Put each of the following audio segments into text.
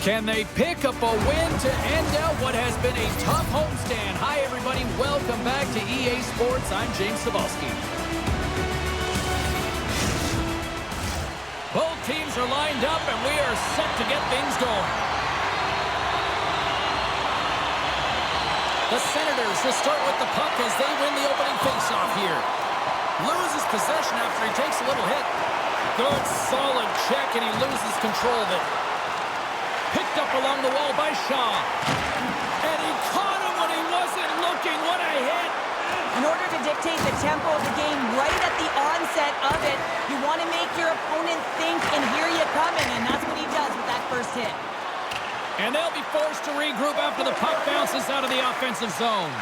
Can they pick up a win to end out what has been a tough homestand? Hi, everybody. Welcome back to EA Sports. I'm James S.O.A.C.J.V. Both teams are lined up, and we are set to get things going. The Senators to start with the puck as they win the opening faceoff here. Loses possession after he takes a little hit. Good, solid check, and he loses control of it. Picked up along the wall by Shaw. And he caught him when he wasn't looking. What a hit! In order to dictate the tempo of the game right at the onset of it, you want to make your opponent think and hear you coming, and that's what he does with that first hit. And they'll be forced to regroup after the puck bounces out of the offensive zone.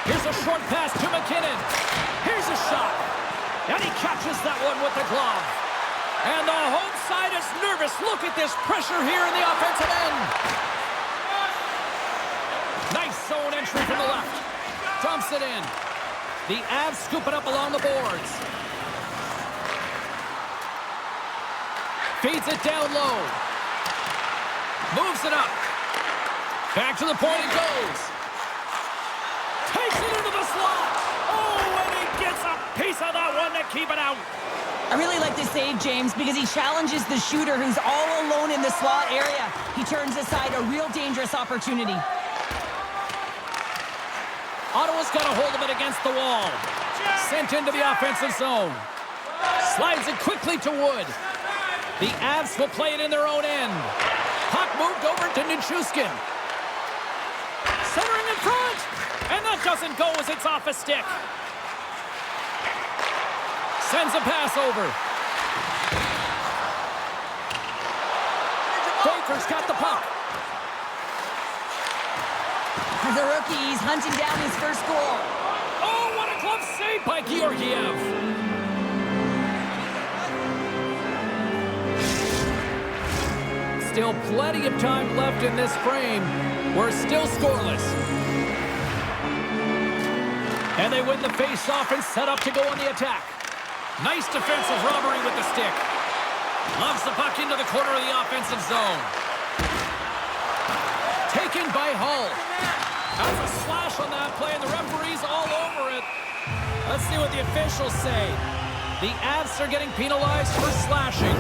Here's a short pass to McKinnon. Here's a shot. And he catches that one with the glove. And the home side is nervous. Look at this pressure here in the offensive end. Nice zone entry from the left. Dumps it in. The Avs scoop it up along the boards. Feeds it down low. Moves it up. Back to the point it goes. Takes it into the slot. Oh, and he gets a piece of that one to keep it out. I really like this save, James, because he challenges the shooter who's all alone in the slot area. He turns aside a real dangerous opportunity. Ottawa's got a hold of it against the wall. Sent into the offensive zone. Slides it quickly to Wood. The Avs will play it in their own end. Puck moved over to Nichushkin. Centering in front. And that doesn't go as it's off a stick. Sends a pass over. Baker's got the puck. As a rookie, he's hunting down his first goal. Oh, what a glove save by Georgiev. Still plenty of time left in this frame. We're still scoreless. And they win the face-off and set up to go on the attack. Nice defensive robbery with the stick. Loves the puck into the corner of the offensive zone. Taken by Hull. That's a slash on that play, and the referee's all over it. Let's see what the officials say. The Avs are getting penalized for slashing.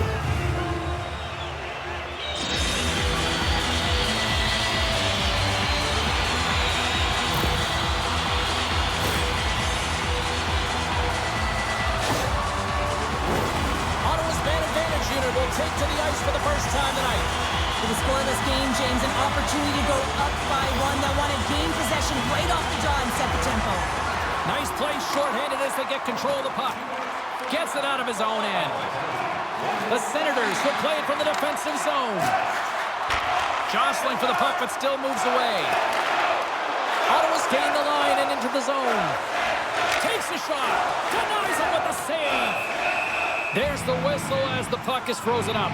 Will take to the ice for the first time tonight. With a scoreless game, James, an opportunity to go up by one. They want to gain possession right off the draw and set the tempo. Nice play shorthanded as they get control of the puck. Gets it out of his own end. The Senators will play it from the defensive zone. Jostling for the puck, but still moves away. Ottawa's gained the line and into the zone. Takes a shot. Denies it with the save. There's the whistle as the puck is frozen up.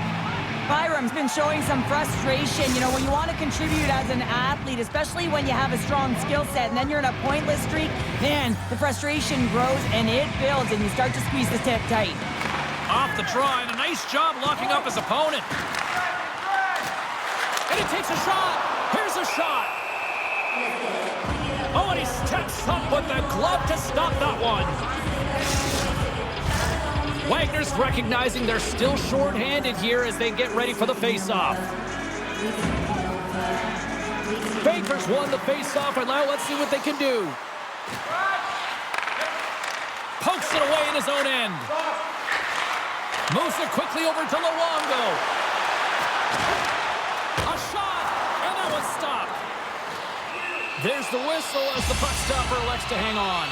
Byram's been showing some frustration. You know, when you want to contribute as an athlete, especially when you have a strong skill set, and then you're in a pointless streak, man, the frustration grows and it builds, and you start to squeeze the tip tight. Off the draw, and a nice job locking up his opponent. And he takes a shot. Here's a shot. Oh, and he steps up with the glove to stop that one. Wagner's recognizing they're still short-handed here as they get ready for the face-off. Baker's won the face-off, and now let's see what they can do. Pokes it away in his own end. Moves it quickly over to Luongo. A shot, and that was stopped. There's the whistle as the puck stopper elects to hang on.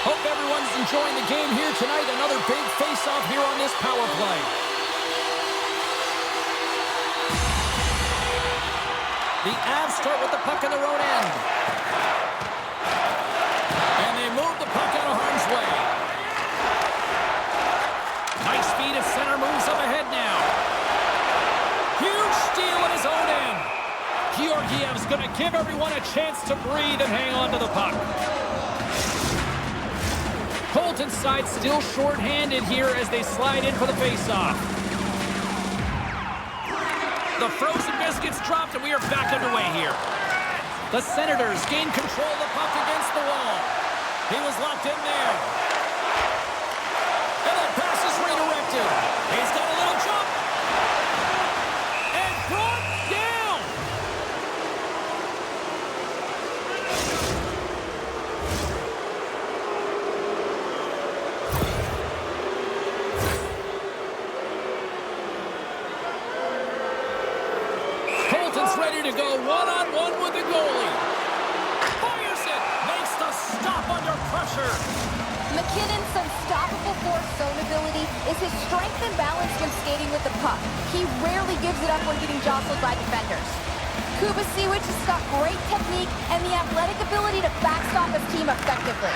Hope everyone's enjoying the game here tonight. Another big face-off here on this power play. The Avs start with the puck in their own end. And they move the puck out of harm's way. Nice feed at center, moves up ahead now. Huge steal at his own end. Georgiev's going to give everyone a chance to breathe and hang on to the puck. Colton's side still short-handed here as they slide in for the face-off. The frozen biscuits dropped, and we are back underway here. The Senators gain control of the puck against the wall. He was locked in there. And that pass is redirected. He's got a little jump. And brought down. Ready to go one-on-one with the goalie. Fires it. Makes the stop under pressure. McKinnon's unstoppable force zone ability is his strength and balance when skating with the puck. He rarely gives it up when getting jostled by defenders. Sac.J.V has got great technique and the athletic ability to backstop his team effectively.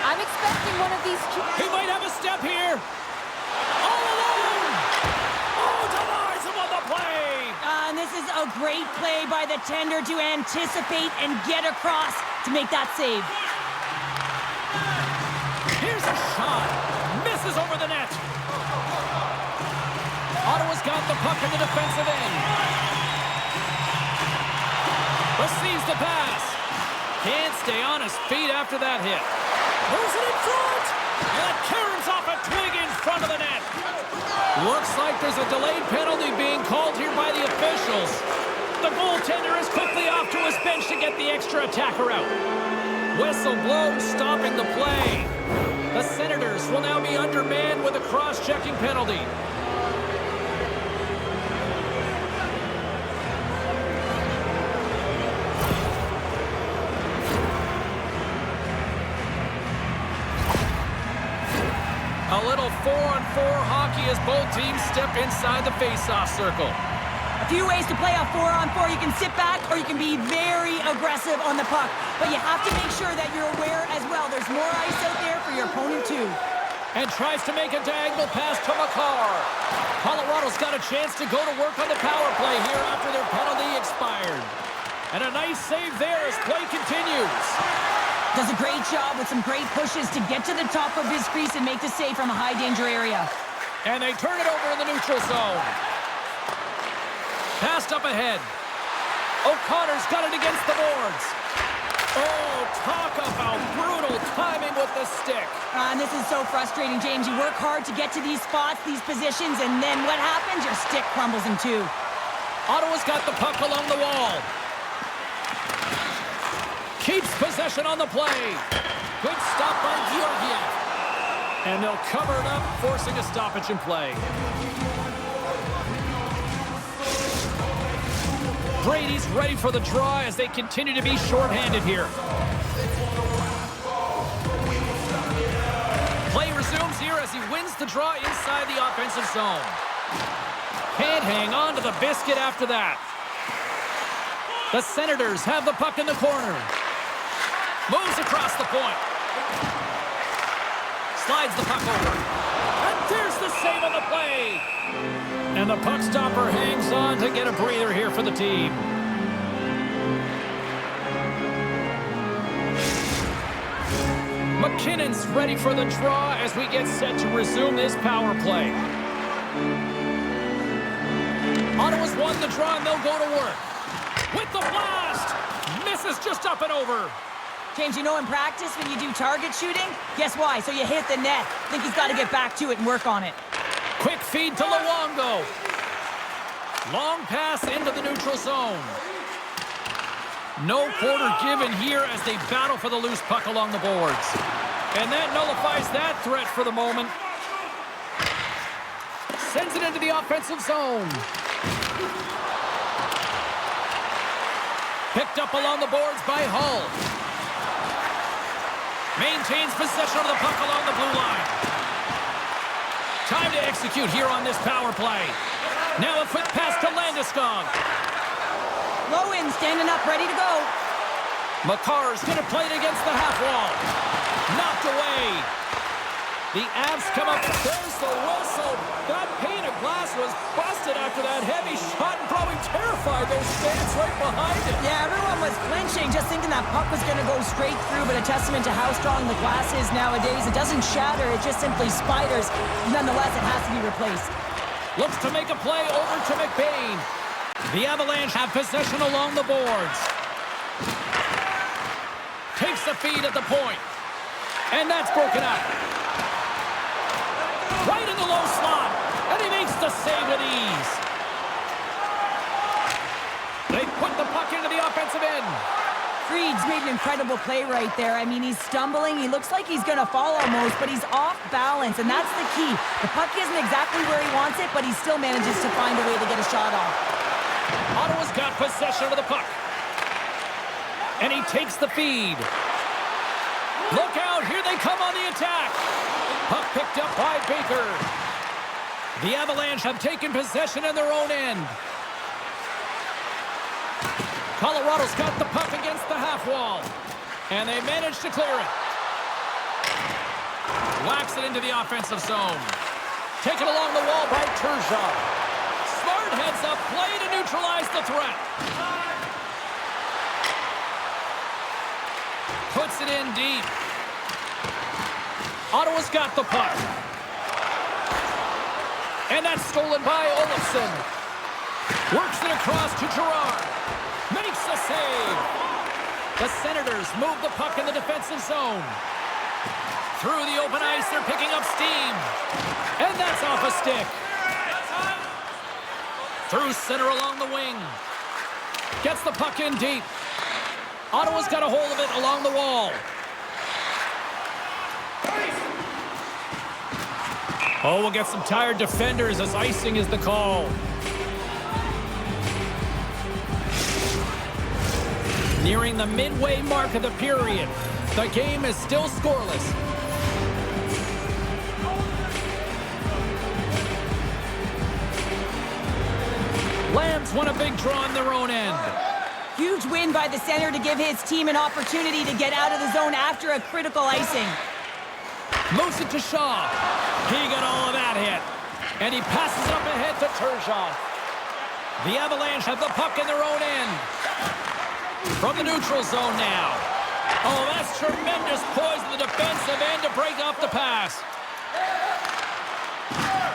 I'm expecting one of these... He might have a step here. All alone. Oh, denies him on the play. And this is a great play by the tender to anticipate and get across to make that save. Here's a shot. Misses over the net. Ottawa's got the puck in the defensive end. Receives the pass. Can't stay on his feet after that hit. Moves it in front. And caroms off a twig in front of the net. Looks like there's a delayed penalty being called here by the officials. The goaltender is quickly off to his bench to get the extra attacker out. Whistle blows, stopping the play. The Senators will now be undermanned with a cross-checking penalty. A little 4-on-4 hockey as both teams step inside the face-off circle. A few ways to play a 4-on-4. You can sit back or you can be very aggressive on the puck. But you have to make sure that you're aware as well. There's more ice out there for your opponent too. And tries to make a diagonal pass to Makar. Colorado's got a chance to go to work on the power play here after their penalty expired. And a nice save there as play continues. Does a great job with some great pushes to get to the top of his crease and make the save from a high-danger area. And they turn it over in the neutral zone. Passed up ahead. O'Connor's got it against the boards. Oh, talk about brutal timing with the stick. And this is so frustrating, James. You work hard to get to these spots, these positions, and then what happens? Your stick crumbles in two. Ottawa's got the puck along the wall. Keeps possession on the play. Good stop by Georgiev. And they'll cover it up, forcing a stoppage in play. Brady's ready for the draw as they continue to be shorthanded here. Play resumes here as he wins the draw inside the offensive zone. Can't hang on to the biscuit after that. The Senators have the puck in the corner. Moves across the point. Slides the puck over. And there's the save on the play. And the puck stopper hangs on to get a breather here for the team. McKinnon's ready for the draw as we get set to resume this power play. Ottawa's won the draw and they'll go to work. With the blast! Misses just up and over. James, you know in practice when you do target shooting, guess why? So you hit the net. I think he's got to get back to it and work on it. Quick feed to Luongo. Long pass into the neutral zone. No quarter given here as they battle for the loose puck along the boards. And that nullifies that threat for the moment. Sends it into the offensive zone. Picked up along the boards by Hull. Maintains possession of the puck along the blue line. Time to execute here on this power play. Now a quick pass to Landeskog. Low in, standing up, ready to go. Makar's going to play it against the half wall. Knocked away. The Avs come up. There's the whistle. That pane of glass was busted after that heavy shot and probably terrified those fans right behind it. Yeah, everyone was flinching, just thinking that puck was going to go straight through, but a testament to how strong the glass is nowadays. It doesn't shatter, it just simply spiders. Nonetheless, it has to be replaced. Looks to make a play over to McBain. The Avalanche have possession along the boards. Takes the feed at the point. And that's broken up. Right in the low slot. And he makes the save with ease. They put the puck into the offensive end. Fried's made an incredible play right there. I mean, he's stumbling. He looks like he's going to fall almost, but he's off balance, and that's the key. The puck isn't exactly where he wants it, but he still manages to find a way to get a shot off. Ottawa's got possession of the puck. And he takes the feed. Look out, here they come on the attack. Puck picked up by Baker. The Avalanche have taken possession in their own end. Colorado's got the puck against the half wall. And they managed to clear it. Whacks it into the offensive zone. Taken along the wall by Turgeon. Smart heads up play to neutralize the threat. Puts it in deep. Ottawa's got the puck. And that's stolen by Olofsson. Works it across to Girard. Makes the save. The Senators move the puck in the defensive zone. Through the open ice, they're picking up steam. And that's off a stick. Through center along the wing. Gets the puck in deep. Ottawa's got a hold of it along the wall. Oh, we'll get some tired defenders as icing is the call. Nearing the midway mark of the period. The game is still scoreless. Lambs won a big draw on their own end. Huge win by the center to give his team an opportunity to get out of the zone after a critical icing. Moves it to Shaw. He got all of that hit. And he passes up ahead to Turgeon. The Avalanche have the puck in their own end. From the neutral zone now. Oh, that's tremendous poise in the defensive end to break off the pass.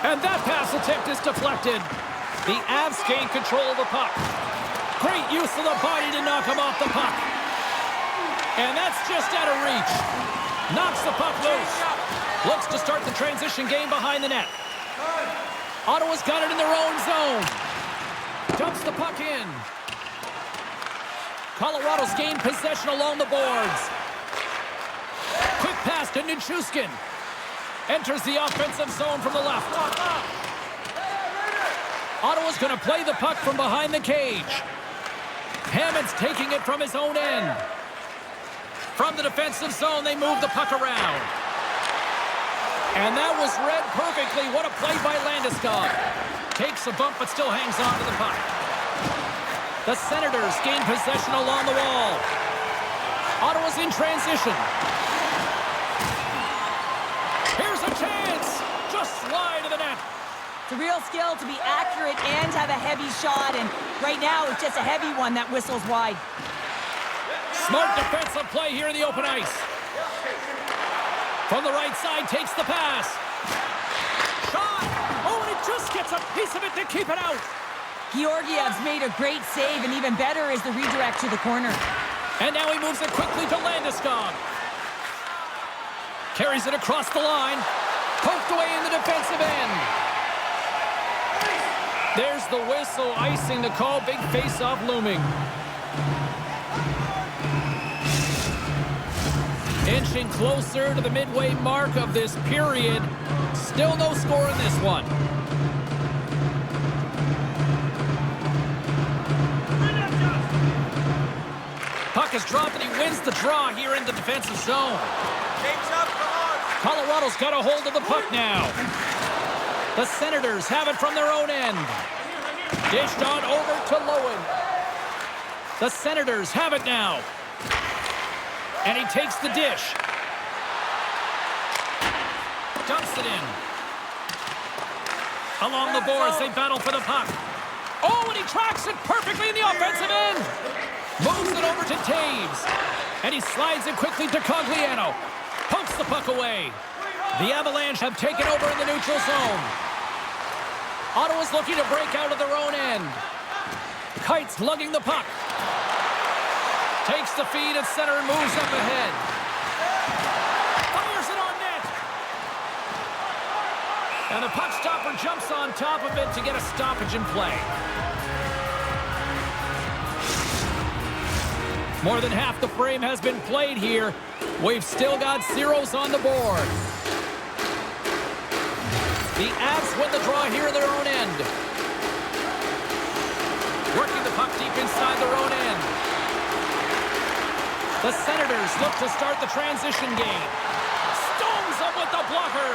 And that pass attempt is deflected. The Avs gain control of the puck. Great use of the body to knock him off the puck. And that's just out of reach. Knocks the puck loose. Looks to start the transition game behind the net. Ottawa's got it in their own zone. Dumps the puck in. Colorado's gained possession along the boards. Quick pass to Nichushkin. Enters the offensive zone from the left. Ottawa's going to play the puck from behind the cage. Hammond's taking it from his own end. From the defensive zone, they move the puck around. And that was read perfectly. What a play by Landeskog. Takes a bump, but still hangs on to the puck. The Senators gain possession along the wall. Ottawa's in transition. Here's a chance. Just slide to the net. It's a real skill to be accurate and have a heavy shot, and right now it's just a heavy one that whistles wide. Smart defensive play here in the open ice. From the right side, takes the pass. Shot! Oh, and it just gets a piece of it to keep it out. Georgiev's made a great save, and even better is the redirect to the corner. And now he moves it quickly to Landeskog. Carries it across the line. Poked away in the defensive end. There's the whistle, icing the call. Big face-off looming. Inching closer to the midway mark of this period. Still no score in this one. Puck is dropped and he wins the draw here in the defensive zone. Colorado's got a hold of the puck now. The Senators have it from their own end. Dished on over to Lowen. The Senators have it now. And he takes the dish. Dumps it in. Along the boards, they battle for the puck. Oh, and he tracks it perfectly in the offensive end. Moves it over to Taves. And he slides it quickly to Cogliano. Pokes the puck away. The Avalanche have taken over in the neutral zone. Ottawa's looking to break out of their own end. Kite's lugging the puck. Takes the feed at center and moves up ahead. Fires it on net. And the puck stopper jumps on top of it to get a stoppage in play. More than half the frame has been played here. We've still got zeros on the board. The Avs win the draw here in their own end. Working the puck deep inside their own end. The Senators look to start the transition game. Stones them with the blocker.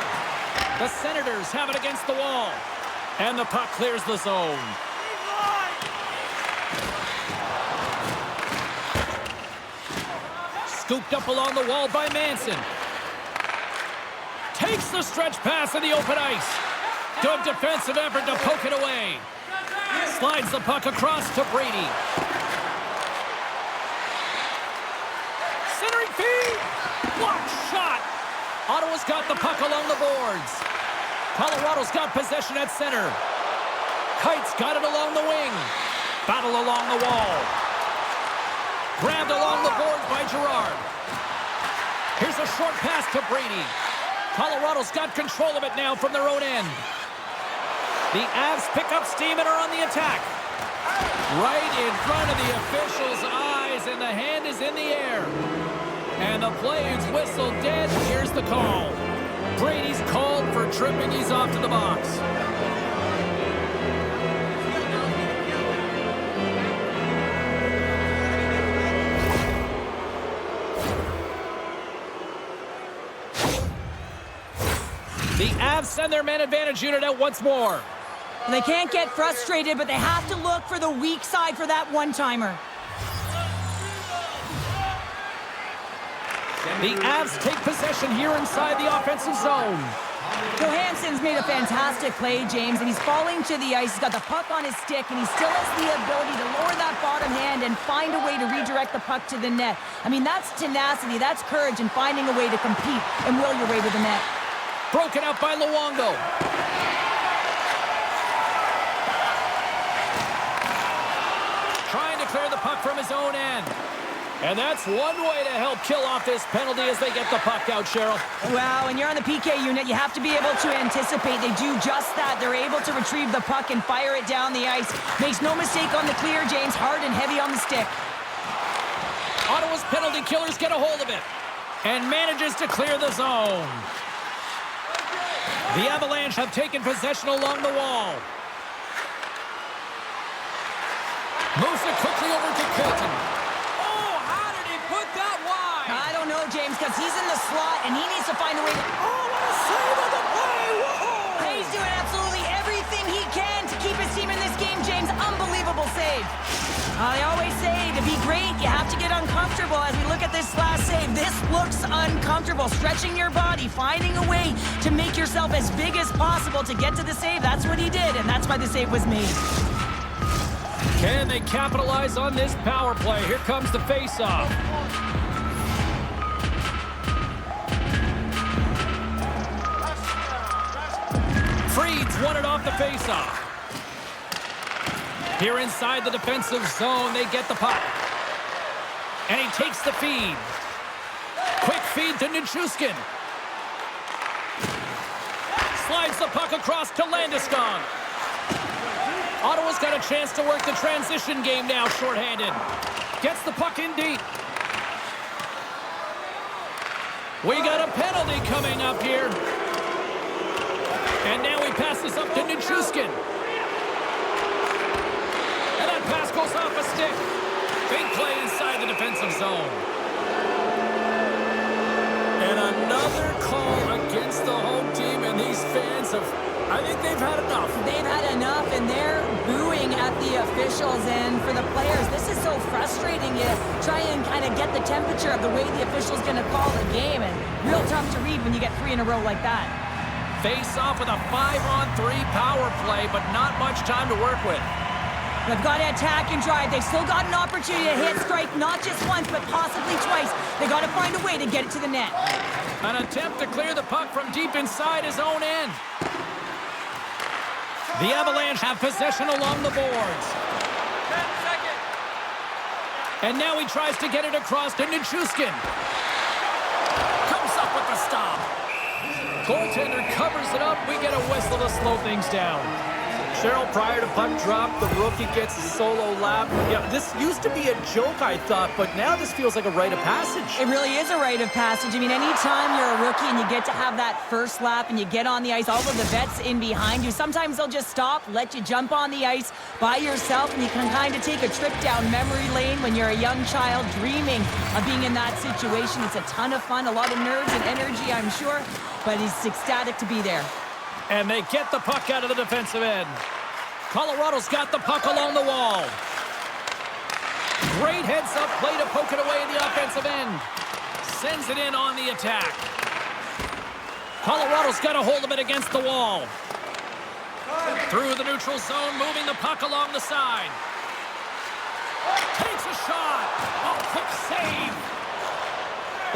The Senators have it against the wall. And the puck clears the zone. Scooped up along the wall by Manson. Takes the stretch pass in the open ice. Good defensive effort to poke it away. Slides the puck across to Brady. Centering feed. Blocked shot. Ottawa's got the puck along the boards. Colorado's got possession at center. Kite's got it along the wing. Battle along the wall. Grabbed along the boards by Girard. Here's a short pass to Brady. Colorado's got control of it now from their own end. The Avs pick up steam and are on the attack. Right in front of the officials' eyes, and the hand is in the air. And the play is whistled dead. Here's the call. Brady's called for tripping. He's off to the box. The Avs send their man advantage unit out once more. They can't get frustrated, but they have to look for the weak side for that one-timer. The Avs take possession here inside the offensive zone. Johansson's made a fantastic play, James, and he's falling to the ice. He's got the puck on his stick, and he still has the ability to lower that bottom hand and find a way to redirect the puck to the net. I mean, that's tenacity, that's courage, and finding a way to compete and will your way to the net. Broken out by Luongo. Trying to clear the puck from his own end. And that's one way to help kill off this penalty as they get the puck out, Cheryl. Well, when you're on the PK unit, you have to be able to anticipate. They do just that. They're able to retrieve the puck and fire it down the ice. Makes no mistake on the clear, James. Hard and heavy on the stick. Ottawa's penalty killers get a hold of it and manages to clear the zone. The Avalanche have taken possession along the wall. Moves it quickly over to Colton. Oh, how did he put that wide? I don't know, James, because he's in the slot, and he needs to find a way to... Oh, what a save on the play! Whoa! He's doing absolutely everything he can to keep his team in this game, James. Unbelievable save. They always say to be great, you have to get uncomfortable. As we look at this last save, this looks uncomfortable. Stretching your body, finding a way to make yourself as big as possible to get to the save. That's what he did, and that's why the save was made. Can they capitalize on this power play? Here comes the face-off. Freed's won it off the face-off. Here inside the defensive zone, they get the puck. And he takes the feed. Quick feed to Nichushkin. Slides the puck across to Landeskog. Ottawa's got a chance to work the transition game now, shorthanded. Gets the puck in deep. We got a penalty coming up here. And now he passes up to Nichushkin. And that pass goes off a stick. Big play inside the defensive zone. And another call against the home team, and these fans have, I think they've had enough. They've had enough, and they're booing at the officials. And for the players, this is so frustrating. You try and kind of get the temperature of the way the official's going to call the game, and real tough to read when you get 3 in a row like that. Face off with a 5-on-3 power play, but not much time to work with. They've got to attack and drive. They've still got an opportunity to hit strike, not just once, but possibly twice. They got to find a way to get it to the net. An attempt to clear the puck from deep inside his own end. The Avalanche have possession along the boards. 10 seconds. And now he tries to get it across to Nichushkin. Comes up with the stop. Goaltender covers it up. We get a whistle to slow things down. Cheryl, prior to puck drop, the rookie gets a solo lap. Yeah, this used to be a joke, I thought, but now this feels like a rite of passage. It really is a rite of passage. I mean, anytime you're a rookie and you get to have that first lap and you get on the ice, all of the vets in behind you, sometimes they'll just stop, let you jump on the ice by yourself, and you can kind of take a trip down memory lane when you're a young child dreaming of being in that situation. It's a ton of fun, a lot of nerves and energy, I'm sure, but he's ecstatic to be there. And they get the puck out of the defensive end. Colorado's got the puck along the wall. Great heads-up play to poke it away in the offensive end. Sends it in on the attack. Colorado's got a hold of it against the wall. Through the neutral zone, moving the puck along the side. Takes a shot. Oh, quick save.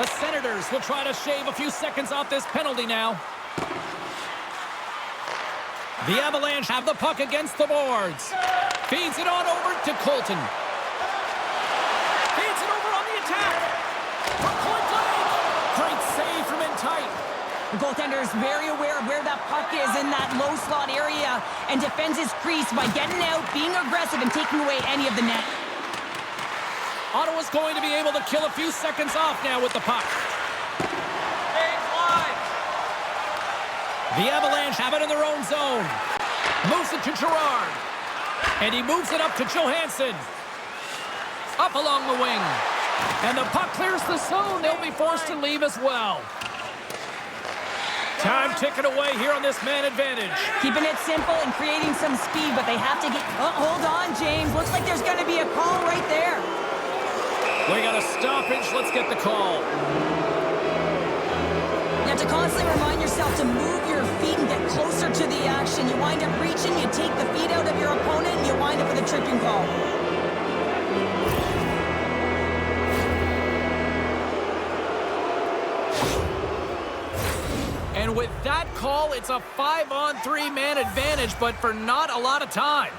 The Senators will try to shave a few seconds off this penalty now. The Avalanche have the puck against the boards. Feeds it on over to Colton. Feeds it over on the attack. From point blank. Great save from in tight. The goaltender is very aware of where that puck is in that low slot area and defends his crease by getting out, being aggressive, and taking away any of the net. Ottawa's going to be able to kill a few seconds off now with the puck. The Avalanche have it in their own zone. Moves it to Gerard. And he moves it up to Johansson. Up along the wing. And the puck clears the zone. They'll be forced to leave as well. Time ticking away here on this man advantage. Keeping it simple and creating some speed, but they have to get... Oh, hold on, James. Looks like there's going to be a call right there. We got a stoppage. Let's get the call. You have to constantly remind yourself to move your feet and get closer to the action. You wind up reaching, you take the feet out of your opponent, and you wind up with a tripping call. And with that call, it's a 5-on-3 man advantage, but for not a lot of time.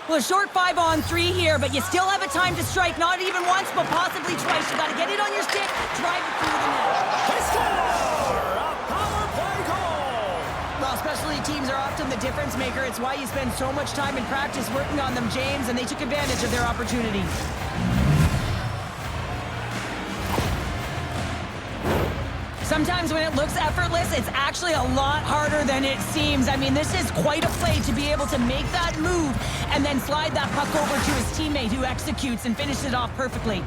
Well, a short 5-on-3 here, but you still have a time to strike, not even once, but possibly twice. You got to get it on your stick, drive it through the net. They score! A power play goal! Well, specialty teams are often the difference maker. It's why you spend so much time in practice working on them, James, and they took advantage of their opportunity. Sometimes when it looks effortless, it's actually a lot harder than it seems. I mean, this is quite a play to be able to make that move and then slide that puck over to his teammate who executes and finishes it off perfectly.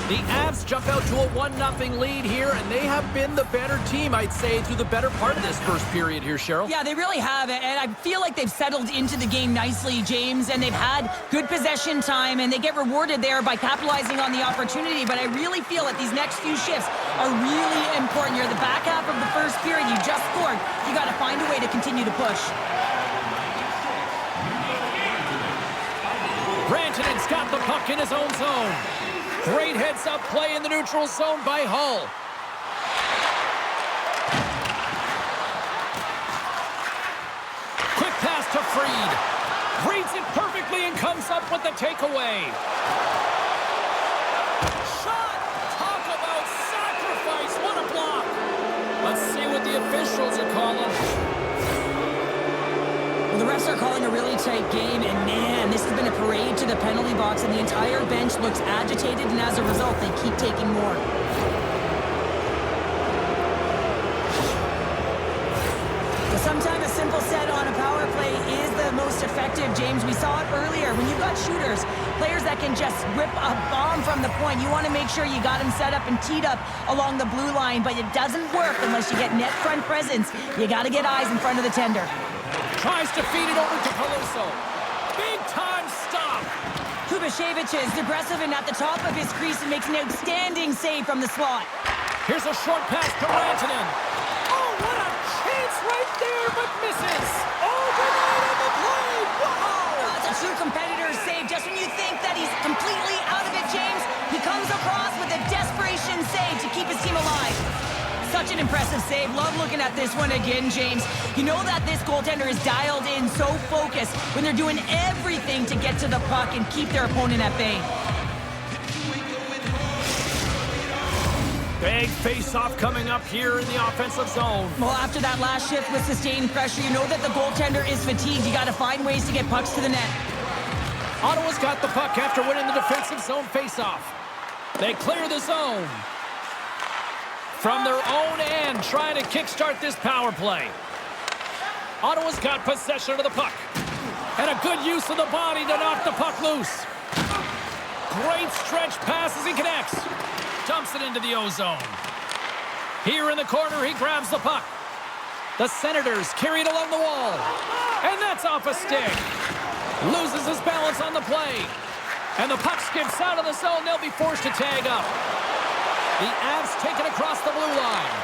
The Avs jump out to a 1-0 lead here, and they have been the better team, I'd say, through the better part of this first period here, Cheryl. Yeah, they really have, and I feel like they've settled into the game nicely, James, and they've had good possession time, and they get rewarded there by capitalizing on the opportunity, but I really feel that these next few shifts are really important. You're the back half of the first period, you just scored. You got to find a way to continue to push. Rantanen's got the puck in his own zone. Great heads-up play in the neutral zone by Hull. Quick pass to Fried. Reads it perfectly and comes up with the takeaway. Shot! Talk about sacrifice. What a block. Let's see what the officials are calling. Well, the refs are calling a really tight game, and man, this has been a parade to the penalty box, and the entire bench looks agitated, and as a result, they keep taking more. But sometimes a simple set on a power play is the most effective, James. We saw it earlier. When you've got shooters, players that can just rip a bomb from the point, you want to make sure you got them set up and teed up along the blue line, but it doesn't work unless you get net front presence. You got to get eyes in front of the tender. Tries to feed it over to Caluso. Big time stop. S.O.A.C.J.V is aggressive and at the top of his crease and makes an outstanding save from the slot. Here's a short pass to Rantanen. Oh, what a chance right there, but misses. Overnight on the play. Wow. It's a true competitor's save. Just when you think that he's completely out of it, James, he comes across with a desperation save to keep his team alive. Such an impressive save. Love looking at this one again, James. You know that this goaltender is dialed in, so focused when they're doing everything to get to the puck and keep their opponent at bay. Big face-off coming up here in the offensive zone. Well, after that last shift with sustained pressure, you know that the goaltender is fatigued. You got to find ways to get pucks to the net. Ottawa's got the puck after winning the defensive zone face-off. They clear the zone. From their own end, trying to kickstart this power play. Ottawa's got possession of the puck. And a good use of the body to knock the puck loose. Great stretch pass as he connects. Dumps it into the O-zone. Here in the corner, he grabs the puck. The Senators carry it along the wall. And that's off a stick. Loses his balance on the play. And the puck skips out of the zone. They'll be forced to tag up. The Avs take it across the blue line.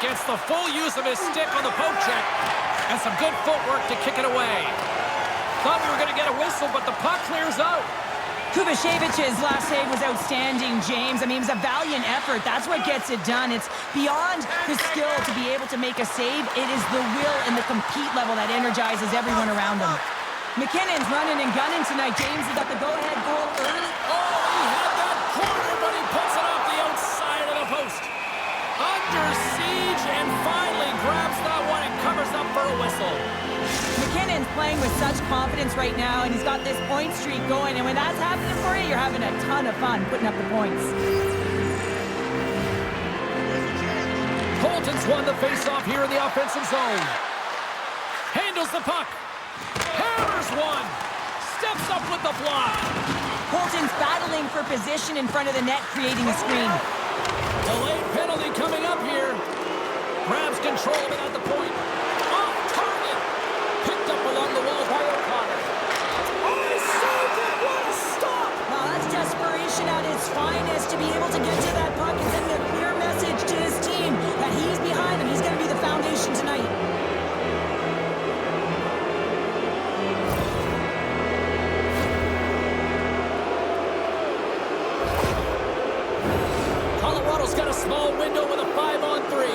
Gets the full use of his stick on the poke check. And some good footwork to kick it away. Thought we were going to get a whistle, but the puck clears out. S.O.A.C.J.V's last save was outstanding, James. I mean, it was a valiant effort. That's what gets it done. It's beyond the skill to be able to make a save. It is the will and the compete level that energizes everyone around him. McKinnon's running and gunning tonight, James. He got the go-ahead goal early. Oh, he had that corner, but he puts it off the outside of the post. Under siege, and finally grabs that one and covers up for a whistle. McKinnon's playing with such confidence right now, and he's got this point streak going. And when that's happening for you, you're having a ton of fun putting up the points. Colton's won the faceoff here in the offensive zone. Handles the puck. Hammers one. Steps up with the block. Colton's battling for position in front of the net, creating a screen. Delayed penalty coming up here. Grabs control of it at the point. Off target. Picked up along the wall by O'Connor. Oh, he saved it. What a stop. Now that's desperation at its finest, to be able to get to that puck and send a clear message to his team that he's behind them. He's going to be the foundation tonight. Colorado's got a small window with a 5-on-3.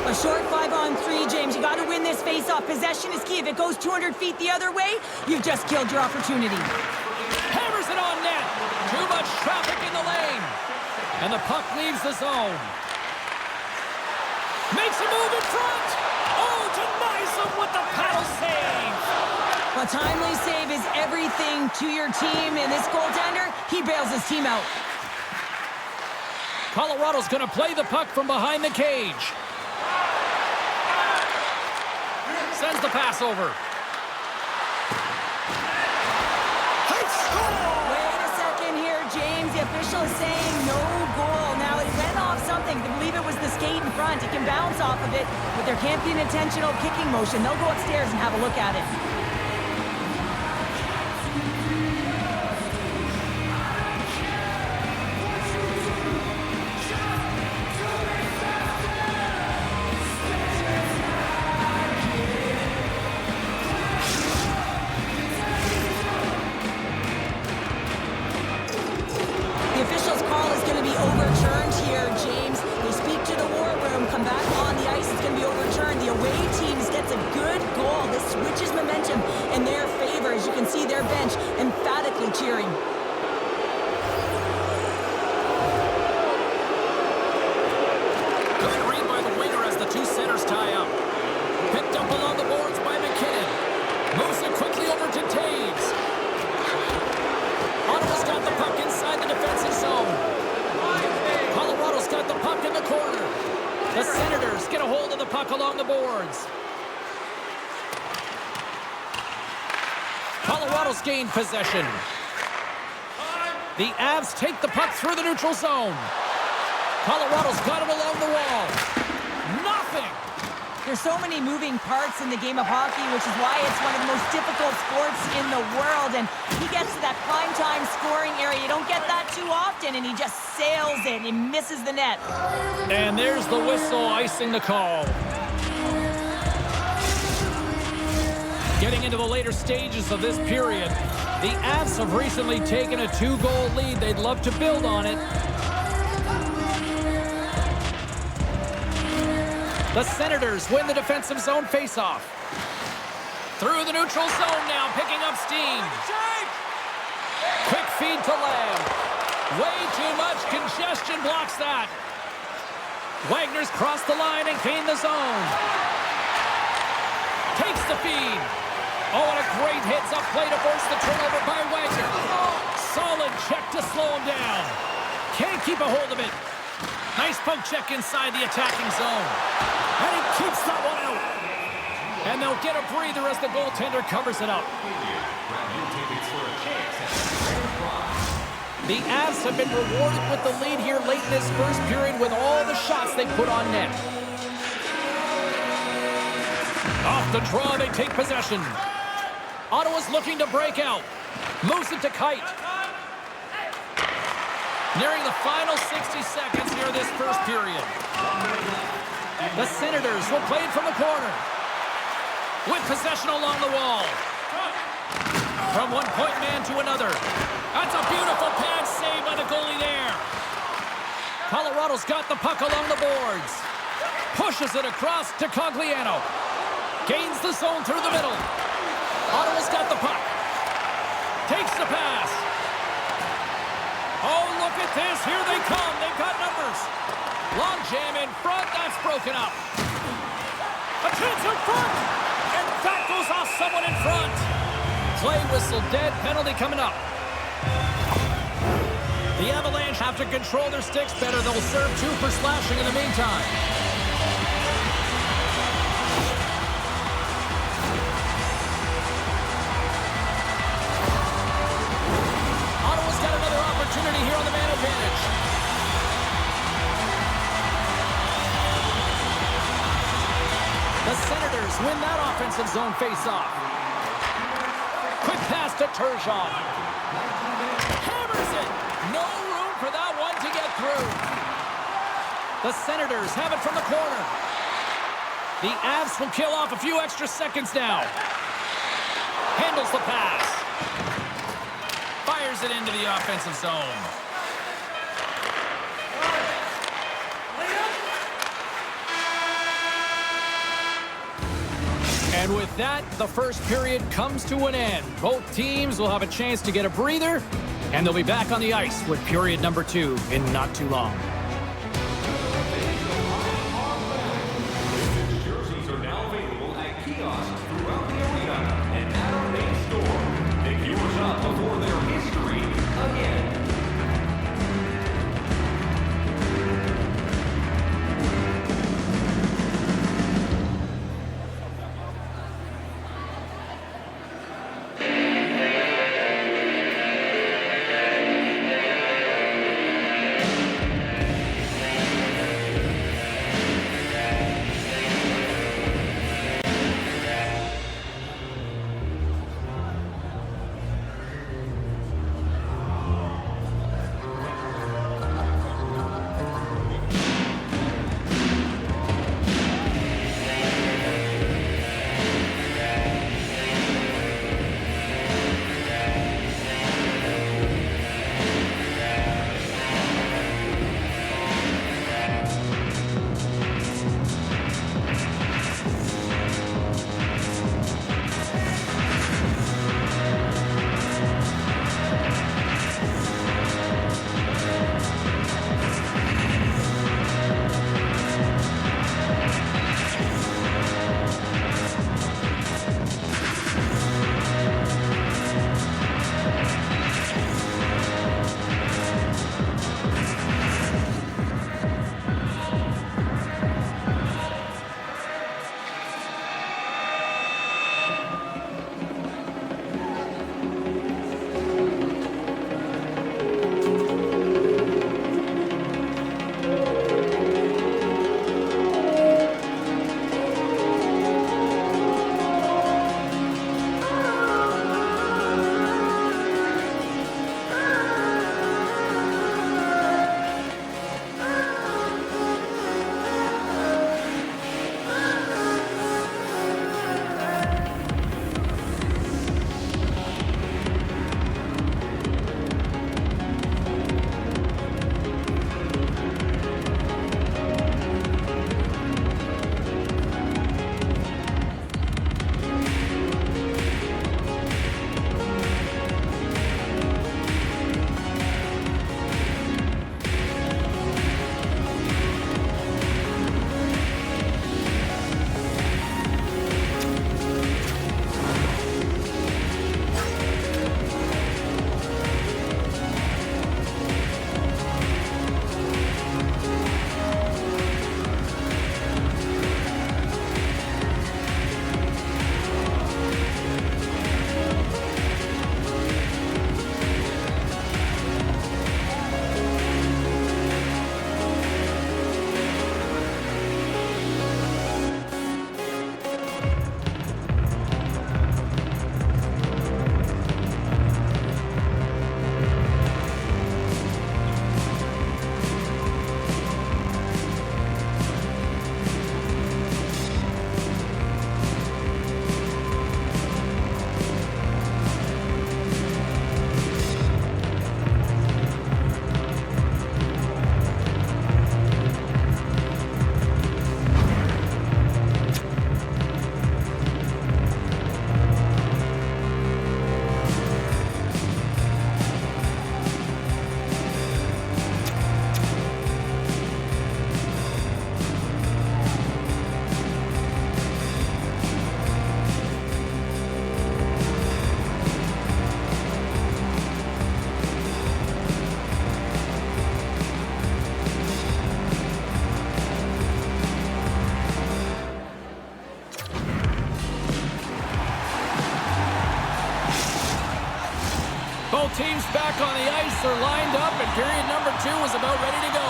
A short 5-on-3, James. You got to win this face-off. Possession is key. If it goes 200 feet the other way, you've just killed your opportunity. Hammers it on net. Too much traffic in the lane. And the puck leaves the zone. Makes a move in front. Oh, denies him with the paddle save. A timely save is everything to your team, and this goaltender, he bails his team out. Colorado's going to play the puck from behind the cage. Sends the pass over. Wait a second here, James. The official is saying no goal. Now, it went off something. I believe it was the skate in front. It can bounce off of it, but there can't be an intentional kicking motion. They'll go upstairs and have a look at it. The official's call is going to be overturned here, James. They speak to the war room, come back on the ice, it's going to be overturned. The away teams gets a good goal. This switches momentum in their favor. As you can see, their bench emphatically cheering. Good read by the winger as the two centers tie up. Picked up along the boards by McKinnon. Moves it quickly over to Taves. Ottawa's got the puck inside the defensive zone. Colorado's got the puck in the corner. The Senators get a hold of the puck along the boards. Colorado's gained possession. The Avs take the puck through the neutral zone. Colorado's got it along the wall. Nothing. There's so many moving parts in the game of hockey, which is why it's one of the most difficult sports in the world. And he gets to that prime-time scoring area. You don't get that too often, and he just sails it. He misses the net. And there's the whistle icing the call. Getting into the later stages of this period, the Avs have recently taken a 2-goal lead. They'd love to build on it. The Senators win the defensive zone faceoff. Through the neutral zone now, picking up steam. Quick feed to Lamb. Way too much congestion blocks that. Wagner's crossed the line and gained the zone. Takes the feed. Oh, and a great hits up play to force the turnover by Wagner. Solid check to slow him down. Can't keep a hold of it. Nice poke check inside the attacking zone. And he keeps that one out. And they'll get a breather as the goaltender covers it up. The Avs have been rewarded with the lead here late in this first period with all the shots they put on net. Off the draw, they take possession. Ottawa's looking to break out. Moves it to Kite. Nearing the final 60 seconds here this first period. The Senators will play it from the corner. With possession along the wall. From one-point man to another. That's a beautiful pass save by the goalie there. Colorado's got the puck along the boards. Pushes it across to Cogliano. Gains the zone through the middle. Ottawa's got the puck. Takes the pass. Oh, look at this. Here they come. They've got numbers. Long jam in front. That's broken up. A chance in front. And that goes off someone in front. Play whistle dead. Penalty coming up. The Avalanche have to control their sticks better. They'll serve 2 for slashing in the meantime. Ottawa's got another opportunity here on the man advantage. The Senators win that offensive zone face-off. Quick pass to Turgeon. Hammers it. No room for that one to get through. The Senators have it from the corner. The Avs will kill off a few extra seconds now. Handles the pass. Fires it into the offensive zone. And with that, the first period comes to an end. Both teams will have a chance to get a breather, and they'll be back on the ice with period number 2 in not too long. Jerseys are now available at kiosks throughout the arena and at our main store. Pick yours up before their history again. back on the ice. They're lined up, and period number 2 is about ready to go.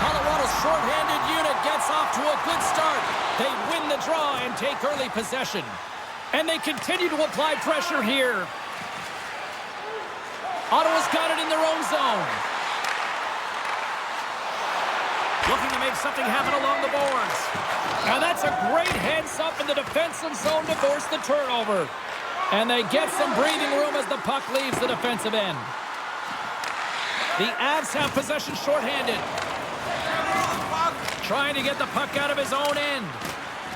Colorado's shorthanded unit gets off to a good start. They win the draw and take early possession. And they continue to apply pressure here. Ottawa's got it in their own zone. Looking to make something happen along the boards. Now that's a great heads-up in the defensive zone to force the turnover. And they get some breathing room as the puck leaves the defensive end. The Avs have possession shorthanded. Trying to get the puck out of his own end.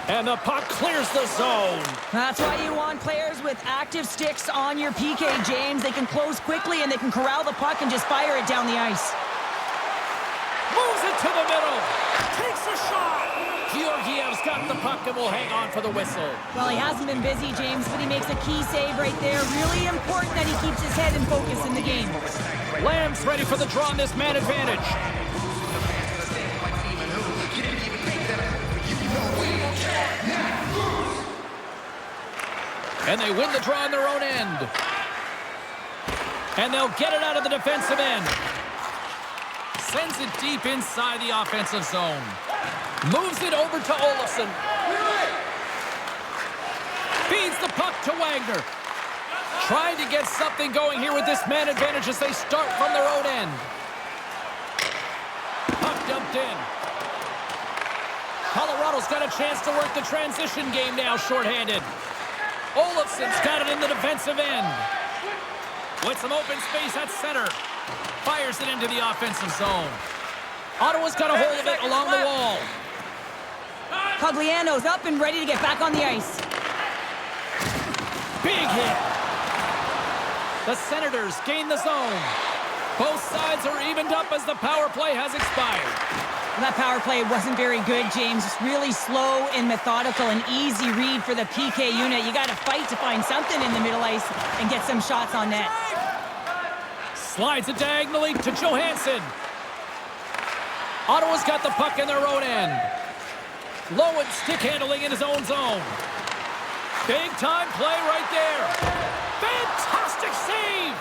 And the puck clears the zone. That's why you want players with active sticks on your PK, James. They can close quickly and they can corral the puck and just fire it down the ice. Moves it to the middle. Takes a shot. Georgiev's got the puck and will hang on for the whistle. Well, he hasn't been busy, James, but he makes a key save right there. Really important that he keeps his head in focus in the game. Lamb's ready for the draw on this man advantage. And they win the draw on their own end. And they'll get it out of the defensive end. Sends it deep inside the offensive zone. Moves it over to Olofsson. Feeds the puck to Wagner. Trying to get something going here with this man advantage as they start from their own end. Puck dumped in. Colorado's got a chance to work the transition game now shorthanded. Olofsson's got it in the defensive end. With some open space at center. Fires it into the offensive zone. Ottawa's got a hold of it along the wall. Cogliano's up and ready to get back on the ice. Big hit. The Senators gain the zone. Both sides are evened up as the power play has expired. That power play wasn't very good, James. Just really slow and methodical, an easy read for the PK unit. You got to fight to find something in the middle ice and get some shots on net. Slides it diagonally to Johansson. Ottawa's got the puck in their own end. Low and stick handling in his own zone. Big time play right there. Fantastic save.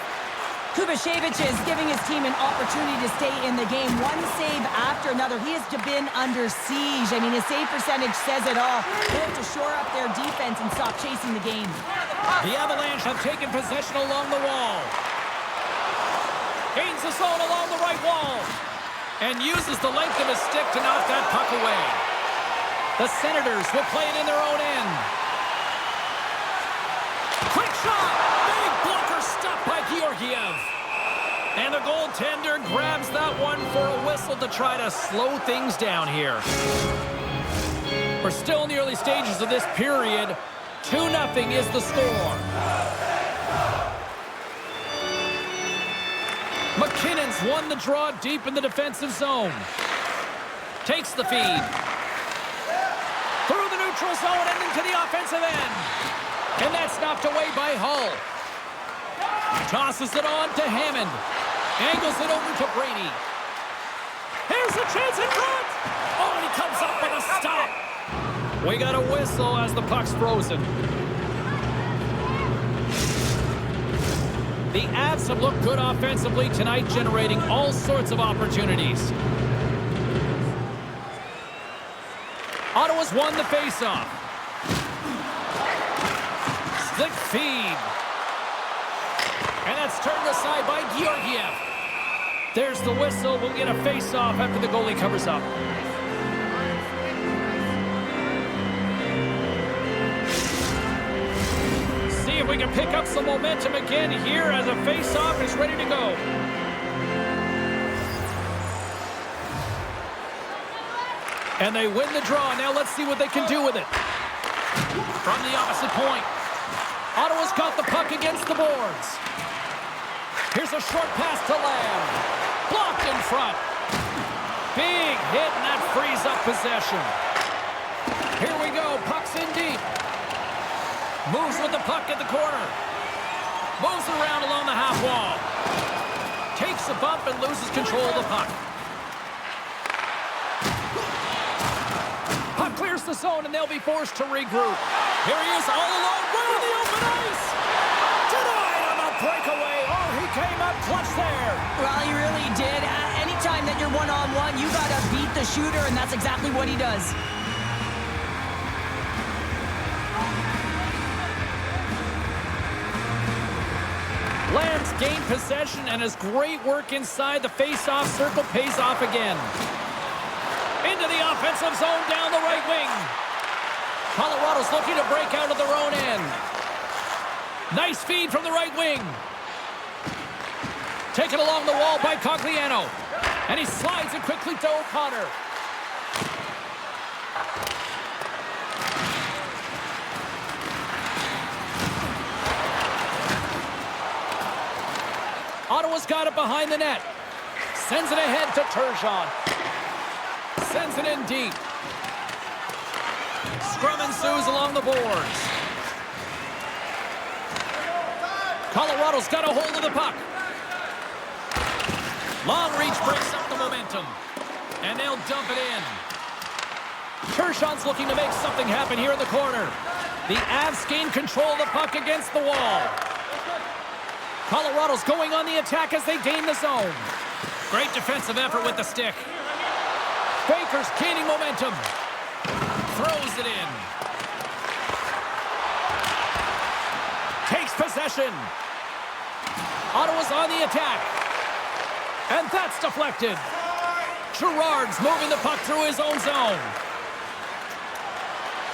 Kovacevic is giving his team an opportunity to stay in the game. One save after another. He has been under siege. I mean, his save percentage says it all. They have to shore up their defense and stop chasing the game. The Avalanche have taken possession along the wall. Gains the zone along the right wall. And uses the length of his stick to knock that puck away. The Senators will play it in their own end. Quick shot! Big blocker stop by Georgiev. And the goaltender grabs that one for a whistle to try to slow things down here. We're still in the early stages of this period. 2-0 is the score. McKinnon's won the draw deep in the defensive zone. Takes the feed. Through the neutral zone and into the offensive end. And that's knocked away by Hull. Tosses it on to Hammond. Angles it over to Brady. Here's a chance in front. Oh, and he comes up with a stop. We got a whistle as the puck's frozen. The Avs have looked good offensively tonight, generating all sorts of opportunities. Ottawa's won the faceoff. Slick feed. And that's turned aside by Georgiev. There's the whistle. We'll get a faceoff after the goalie covers up. See if we can pick up some momentum again here as a faceoff is ready to go. And they win the draw. Now let's see what they can do with it. From the opposite point. Ottawa's got the puck against the boards. Here's a short pass to Lamb. Blocked in front. Big hit, and that frees up possession. Here we go. Puck's in deep. Moves with the puck at the corner. Moves around along the half wall. Takes a bump and loses control of the puck. Puck clears enters the zone, and they'll be forced to regroup. Here he is all alone, right on the open ice. Denied on the breakaway. Oh, he came up clutch there. Well, he really did. Anytime that you're one-on-one, you got to beat the shooter, and that's exactly what he does. Lamb's gained possession, and his great work inside the face-off circle pays off again. Into the offensive zone down the right wing. Colorado's looking to break out of their own end. Nice feed from the right wing. Taken along the wall by Cogliano. And he slides it quickly to O'Connor. Ottawa's got it behind the net. Sends it ahead to Turgeon. Sends it in deep. Scrum ensues along the boards. Colorado's got a hold of the puck. Long reach breaks up the momentum. And they'll dump it in. Turgeon's looking to make something happen here in the corner. The Avs gain control of the puck against the wall. Colorado's going on the attack as they gain the zone. Great defensive effort with the stick. Baker's gaining momentum. Throws it in. Takes possession. Ottawa's on the attack. And that's deflected. Girard's moving the puck through his own zone.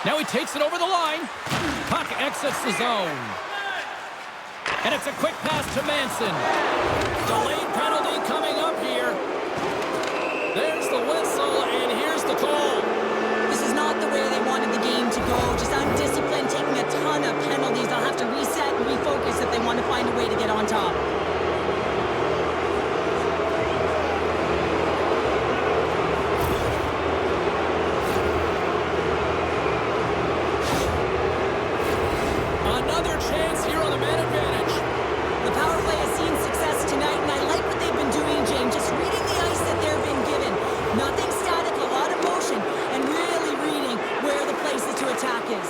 Now he takes it over the line. Puck exits the zone. And it's a quick pass to Manson. Delayed penalty coming up here. There's the whistle, and here's the call. This is not the way they wanted the game to go. Just undisciplined, taking a ton of penalties. They'll have to reset and refocus if they want to find a way to get on top. Another chance here on the man advantage. The power play has seen success tonight, and I like what they've been doing, James. Just reading the ice that they've been given. Nothing static, a lot of motion, and really reading where the places to attack is.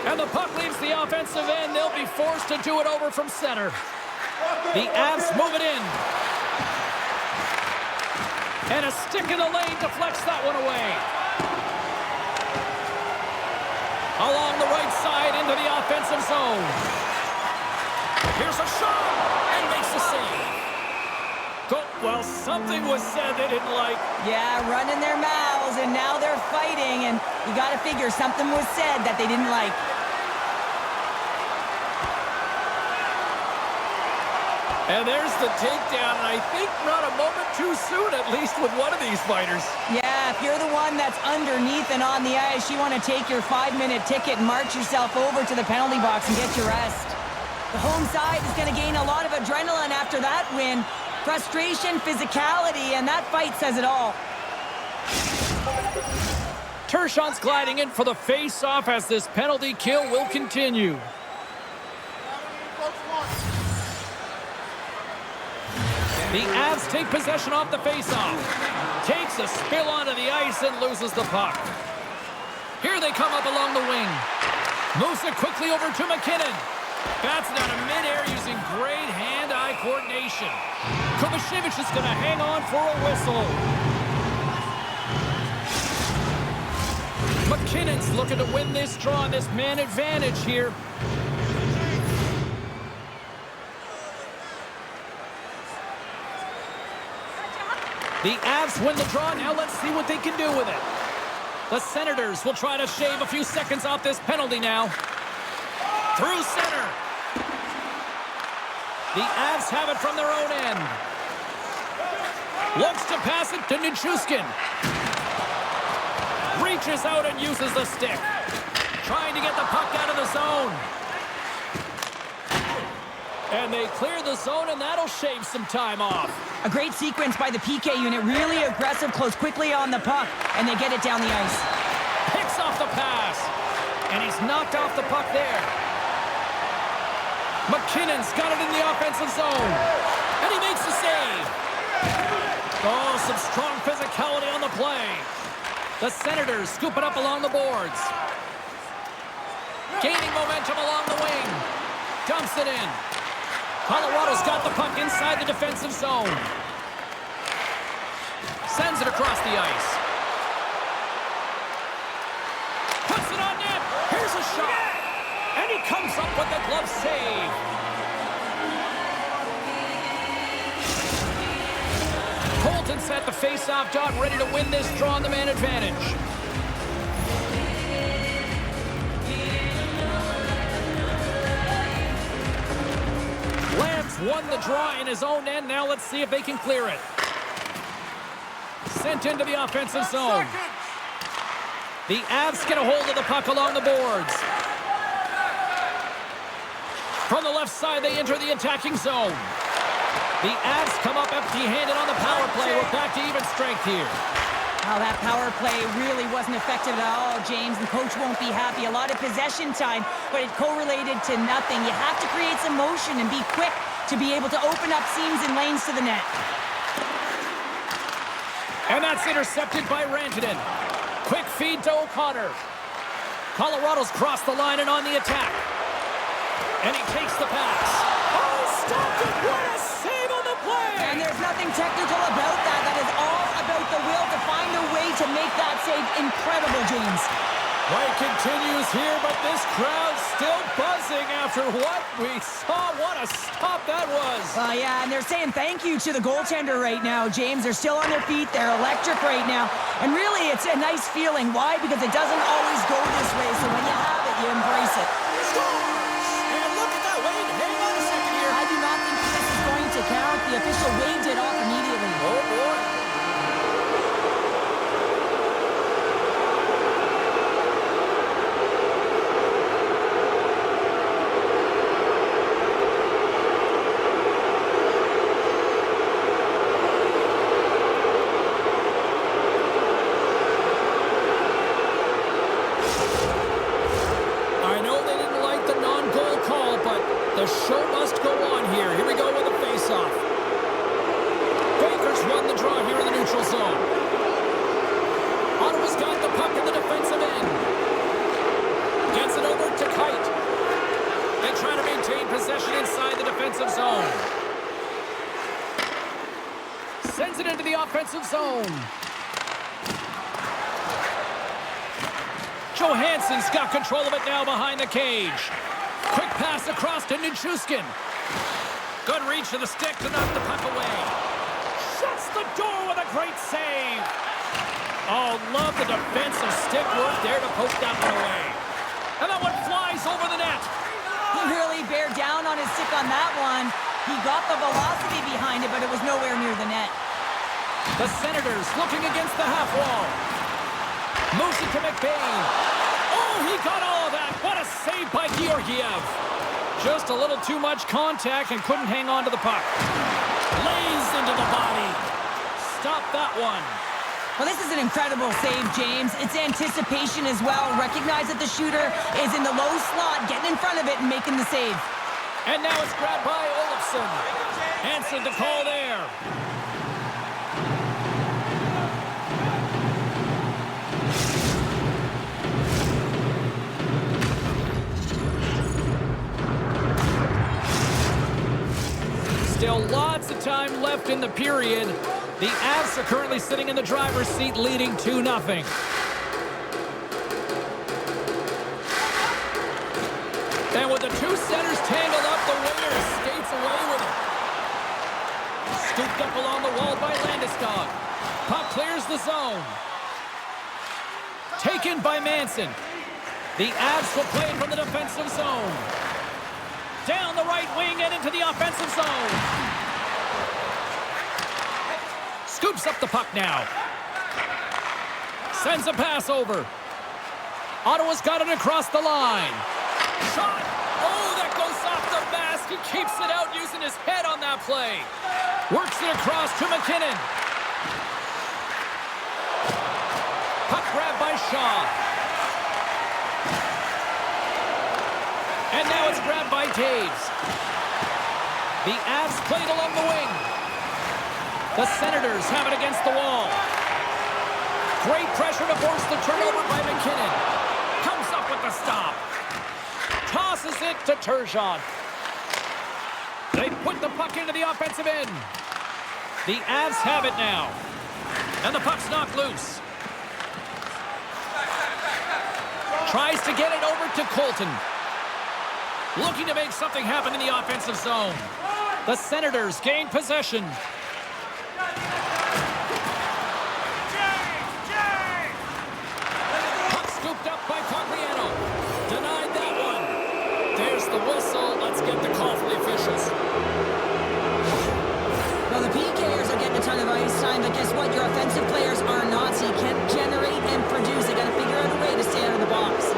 And the puck leaves the offensive end. They'll be forced to do it over from center. The Avs move it in. And a stick in the lane deflects that one away. Along the right side into the offensive zone. Here's a shot, and makes the save. Well, something was said they didn't like. Yeah, running their mouths, and now they're fighting, and you got to figure something was said that they didn't like. And there's the takedown, and I think not a moment too soon, at least with one of these fighters. Yeah, if you're the one that's underneath and on the ice, you want to take your 5-minute ticket and march yourself over to the penalty box and get your rest. The home side is going to gain a lot of adrenaline after that win. Frustration, physicality, and that fight says it all. Turgeon's gliding in for the face-off as this penalty kill will continue. The Avs take possession off the face-off. Takes a spill onto the ice and loses the puck. Here they come up along the wing. Moves it quickly over to McKinnon. Bats it out of midair using great hand-eye coordination. Kovacevic is going to hang on for a whistle. McKinnon's looking to win this draw on this man advantage here. The Avs win the draw. Now let's see what they can do with it. The Senators will try to shave a few seconds off this penalty now. Through center. The Avs have it from their own end. Looks to pass it to Nichushkin. Reaches out and uses the stick. Trying to get the puck out of the zone. And they clear the zone, and that'll shave some time off. A great sequence by the PK unit. Really aggressive, close quickly on the puck, and they get it down the ice. Picks off the pass. And he's knocked off the puck there. McKinnon's got it in the offensive zone. And he makes the save. Oh, some strong physicality on the play. The Senators scoop it up along the boards. Gaining momentum along the wing. Dumps it in. Colorado's got the puck inside the defensive zone. Sends it across the ice. Puts it on net. Here's a shot. And he comes up with the glove save. Colton's at the face-off dot, ready to win this draw on the man advantage. Lance won the draw in his own end. Now let's see if they can clear it. Sent into the offensive zone. The Avs get a hold of the puck along the boards. From the left side, they enter the attacking zone. The Avs come up empty-handed on the power play. We're back to even strength here. Oh, that power play really wasn't effective at all, James. The coach won't be happy. A lot of possession time, but it correlated to nothing. You have to create some motion and be quick to be able to open up seams and lanes to the net. And that's intercepted by Rantanen. Quick feed to O'Connor. Colorado's crossed the line and on the attack. And he takes the pass. Oh, stopped it. What a save on the play. And there's nothing technical about that. That is all about the will to find a way to make that save incredible, James. Play continues here, but this crowd's still buzzing after what we saw. What a stop that was. Yeah, and they're saying thank you to the goaltender right now, James. They're still on their feet. They're electric right now. And really, it's a nice feeling. Why? Because it doesn't always go this way, so when you have it, you embrace it. And look at that. Wait, hang on a second here. I do not think this is going to count. The official waved it off immediately. Oh, boy. The show must go on here. Here we go with a face-off. Baker's won the draw here in the neutral zone. Ottawa's got the puck in the defensive end. Gets it over to Kite. They try to maintain possession inside the defensive zone. Sends it into the offensive zone. Johansson's got control of it now behind the cage. Quick pass across to Nichushkin. Good reach to the stick to knock the puck away. Shuts the door with a great save. Oh, love the defensive stick work there to poke that one away. And that one flies over the net. He really bared down on his stick on that one. He got the velocity behind it, but it was nowhere near the net. The Senators looking against the half wall. Moves it to McBain. Oh, he got all of that. What a save by Georgiev. Just a little too much contact and couldn't hang on to the puck. Lays into the body. Stop that one. Well, this is an incredible save, James. It's anticipation as well. Recognize that the shooter is in the low slot, getting in front of it and making the save. And now it's grabbed by Olofsson. Hansen to call there. Still lots of time left in the period. The Avs are currently sitting in the driver's seat, leading 2-0. And with the two centers tangled up, the winger skates away with it. Scooped up along the wall by Landeskog. Puck clears the zone. Taken by Manson. The Avs will play from the defensive zone. Down the right wing and into the offensive zone. Scoops up the puck now. Sends a pass over. Ottawa's got it across the line. Shot. Oh, that goes off the mask. He keeps it out using his head on that play. Works it across to McKinnon. Puck grabbed by Shaw. And now it's grabbed by Taves. The Avs played along the wing. The Senators have it against the wall. Great pressure to force the turnover by McKinnon. Comes up with the stop. Tosses it to Turgeon. They put the puck into the offensive end. The Avs have it now. And the puck's knocked loose. Tries to get it over to Colton. Looking to make something happen in the offensive zone. The Senators gain possession. Puck scooped up by Cogliano. Denied that one. There's the whistle. Let's get the call from the officials. Well, the PKers are getting a ton of ice time, but guess what? Your offensive players are not, so you can't generate and produce. They got to figure out a way to stay out of the box.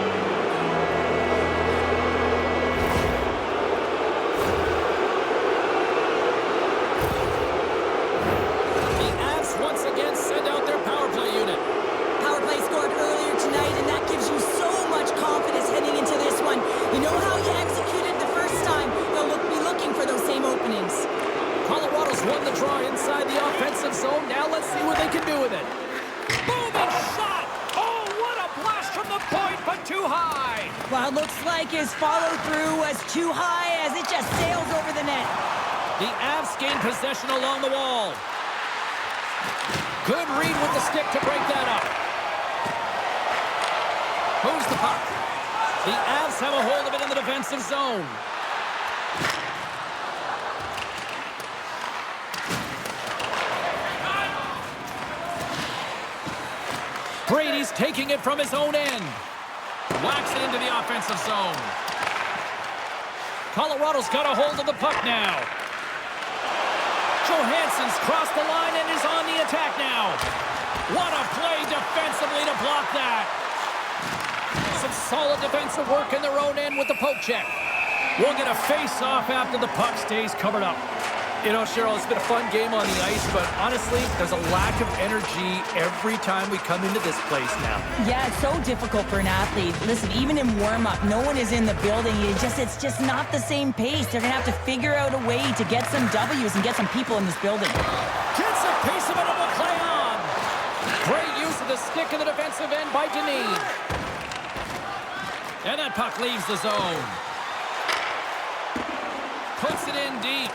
The Avs once again send out their power play unit. Power play scored earlier tonight, and that gives you so much confidence heading into this one. You know how you executed the first time. They'll be looking for those same openings. Colorado's won the draw inside the offensive zone. Now let's see what they can do with it. Booming shot! Oh, what a blast from the point, but too high! Well, it looks like his follow-through was too high as it just sails over the net. The Avs gain possession along the wall. Good read with the stick to break that up. Moves the puck. The Avs have a hold of it in the defensive zone. Brady's taking it from his own end. Whacks it into the offensive zone. Colorado's got a hold of the puck now. Johansson's crossed the line and is on the attack now. What a play defensively to block that. Some solid defensive work in their own end with the poke check. We'll get a face-off after the puck stays covered up. You know, Cheryl, it's been a fun game on the ice, but honestly, there's a lack of energy every time we come into this place now. Yeah, it's so difficult for an athlete. Listen, even in warm-up, no one is in the building. It's just not the same pace. They're going to have to figure out a way to get some W's and get some people in this building. Gets a piece of it and will play on. Great use of the stick in the defensive end by Denis. And that puck leaves the zone. Puts it in deep.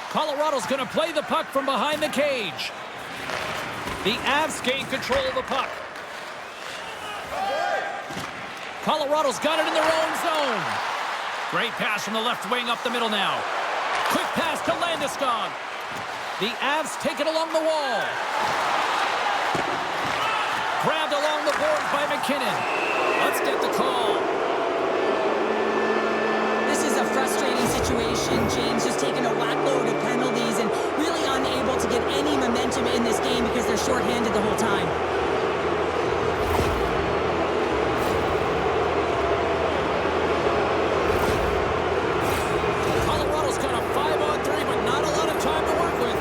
Colorado's going to play the puck from behind the cage. The Avs gain control of the puck. Colorado's got it in their own zone. Great pass from the left wing up the middle now. Quick pass to Landeskog. The Avs take it along the wall. Grabbed along the boards by McKinnon. Let's get the call. This is a frustrating situation, James, just taking a whack load of penalties and really unable to get any momentum in this game because they're shorthanded the whole time. Colorado's got a 5-on-3, but not a lot of time to work with.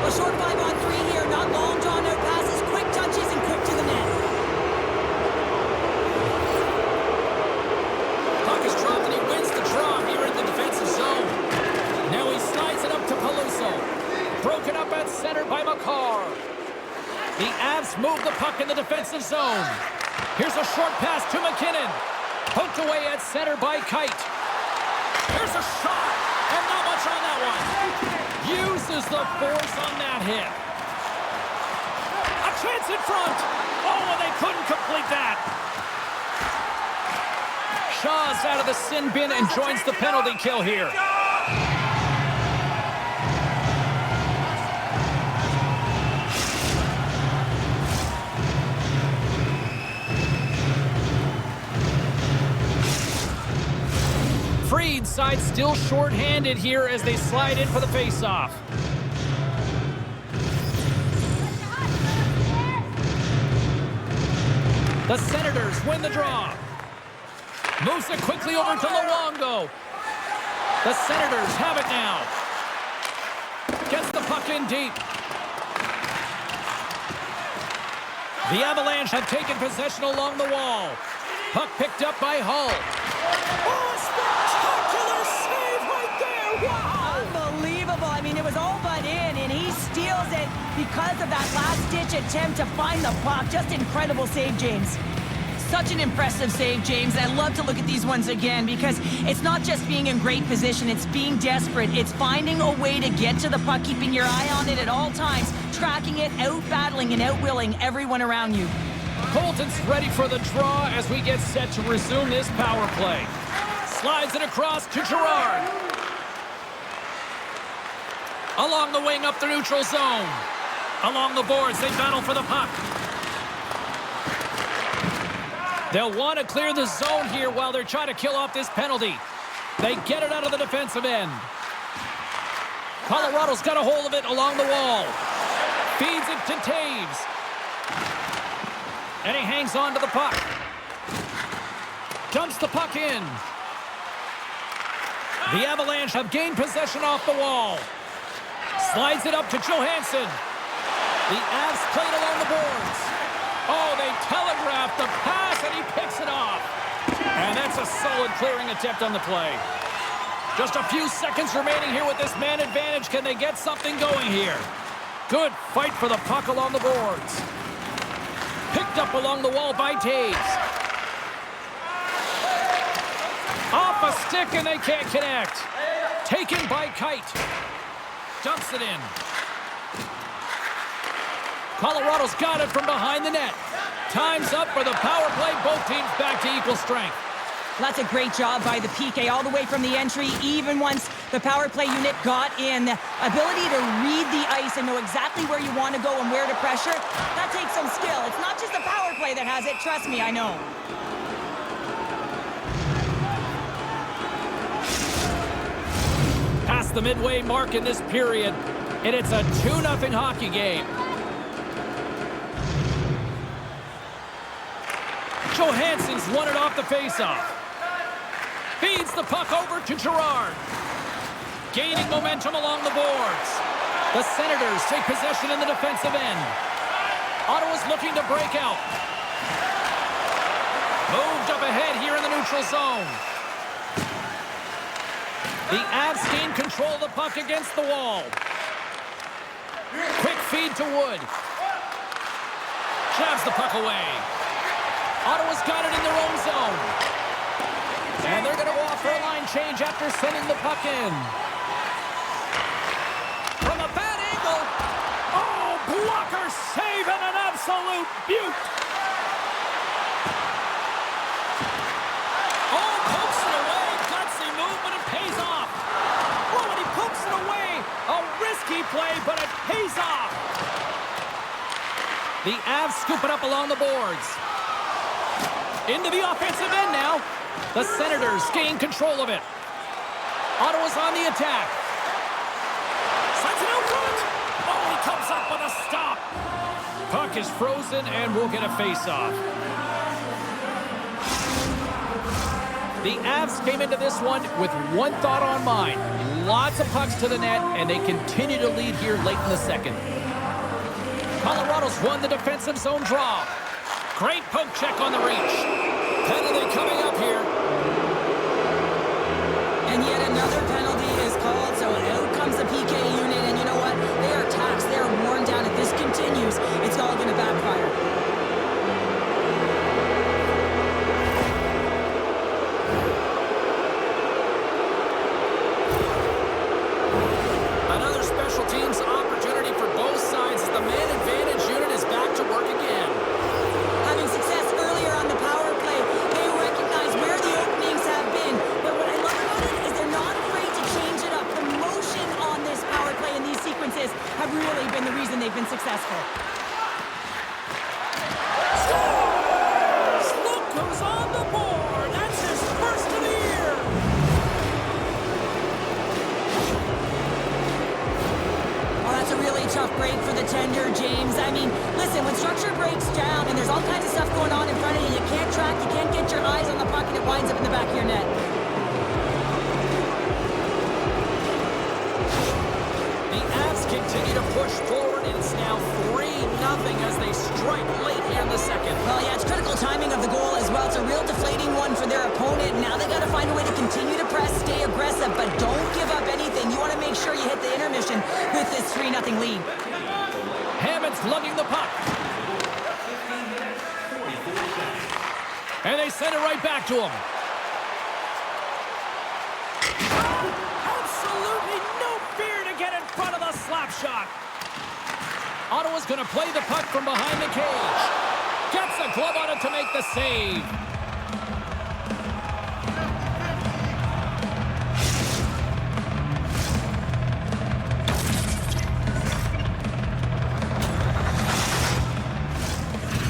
A short 5-on-3 here, not long drawn-out passes, quick touches, and quick to the net. Puck is dropped and he wins the draw here in the defensive zone. Now he slides it up to Peluso. Broken up at center by McCarr. The Avs move the puck in the defensive zone. Here's a short pass to McKinnon. Poked away at center by Kite. Here's a shot, and not much on that one. Uses the force on that hit. A chance in front. Oh, and they couldn't complete that. Shaw's out of the sin bin and joins the penalty kill here. Freed side still short-handed here as they slide in for the face-off. The Senators win the draw. Moves it quickly over to Luongo. The Senators have it now. Gets the puck in deep. The Avalanche have taken possession along the wall. Puck picked up by Hull. Oh, a spectacular save right there! Wow! Unbelievable. I mean, it was all but in, and he steals it because of that last-ditch attempt to find the puck. Just incredible save, James. Such an impressive save, James. I love to look at these ones again because it's not just being in great position, it's being desperate. It's finding a way to get to the puck, keeping your eye on it at all times, tracking it, out-battling and out-willing everyone around you. Colton's ready for the draw as we get set to resume this power play. Slides it across to Gerard. Along the wing up the neutral zone. Along the boards, they battle for the puck. They'll want to clear the zone here while they're trying to kill off this penalty. They get it out of the defensive end. Colorado's got a hold of it along the wall. Feeds it to Taves. And he hangs on to the puck. Dumps the puck in. The Avalanche have gained possession off the wall. Slides it up to Johansson. The Avs played along the boards. Oh, they telegraphed the pass, and he picks it off. And that's a solid clearing attempt on the play. Just a few seconds remaining here with this man advantage. Can they get something going here? Good fight for the puck along the boards. Picked up along the wall by Taves. Off a stick, and they can't connect. Taken by Kite. Dumps it in. Colorado's got it from behind the net. Time's up for the power play. Both teams back to equal strength. That's a great job by the PK all the way from the entry, even once the power play unit got in. The ability to read the ice and know exactly where you want to go and where to pressure, that takes some skill. It's not just the power play that has it. Trust me, I know. Past the midway mark in this period, and it's a 2-0 hockey game. Johansson's won it off the faceoff. Feeds the puck over to Gerard. Gaining momentum along the boards. The Senators take possession in the defensive end. Ottawa's looking to break out. Moved up ahead here in the neutral zone. The Avs gain control of the puck against the wall. Quick feed to Wood. Jabs the puck away. Ottawa's got it in their own zone. And they're going to go off for a line change after sending the puck in. From a bad angle. Oh, blocker save and an absolute beaut. Oh, pokes it away. Gutsy move, but it pays off. Oh, and he pokes it away. A risky play, but it pays off. The Avs scoop it up along the boards. Into the offensive end now. The Senators gain control of it. Ottawa's on the attack. Sends it out front. Oh, he comes up with a stop. Puck is frozen, and we'll get a face-off. The Avs came into this one with one thought on mind. Lots of pucks to the net, and they continue to lead here late in the second. Colorado's won the defensive zone draw. Great poke check on the reach. Penalty coming up here. And yet another penalty is called, so out comes the PK unit. And you know what? They are taxed. They are worn down. If this continues, it's all going to backfire. Another special teams opportunity for both sides as the man advantage unit is back to work again. Having success earlier on the power play, they recognize where the openings have been. But what I love about it is they're not afraid to change it up. The motion on this power play and these sequences have really been the reason they've been successful. Scores! Look who's on the board. That's his first of the year. Oh, that's a really tough break for the tender, James. I mean, listen, when structure breaks down and there's all kinds of stuff going on in front of you, you can't track, you can't get your eyes on the puck, and it winds up in the back of your net. The Avs continue to push forward, and it's now 3-0 as they strike late here in the second. Well, yeah, it's critical timing of the goal as well. It's a real deflating one for their opponent. Now they got to find a way to continue to press, stay aggressive, but don't give up anything. You want to make sure you hit the intermission with this 3-0 lead. the puck. 15 minutes, 44 seconds. And they send it right back to him. Absolutely no fear to get in front of the slap shot. Ottawa's going to play the puck from behind the cage. Gets a glove on it to make the save.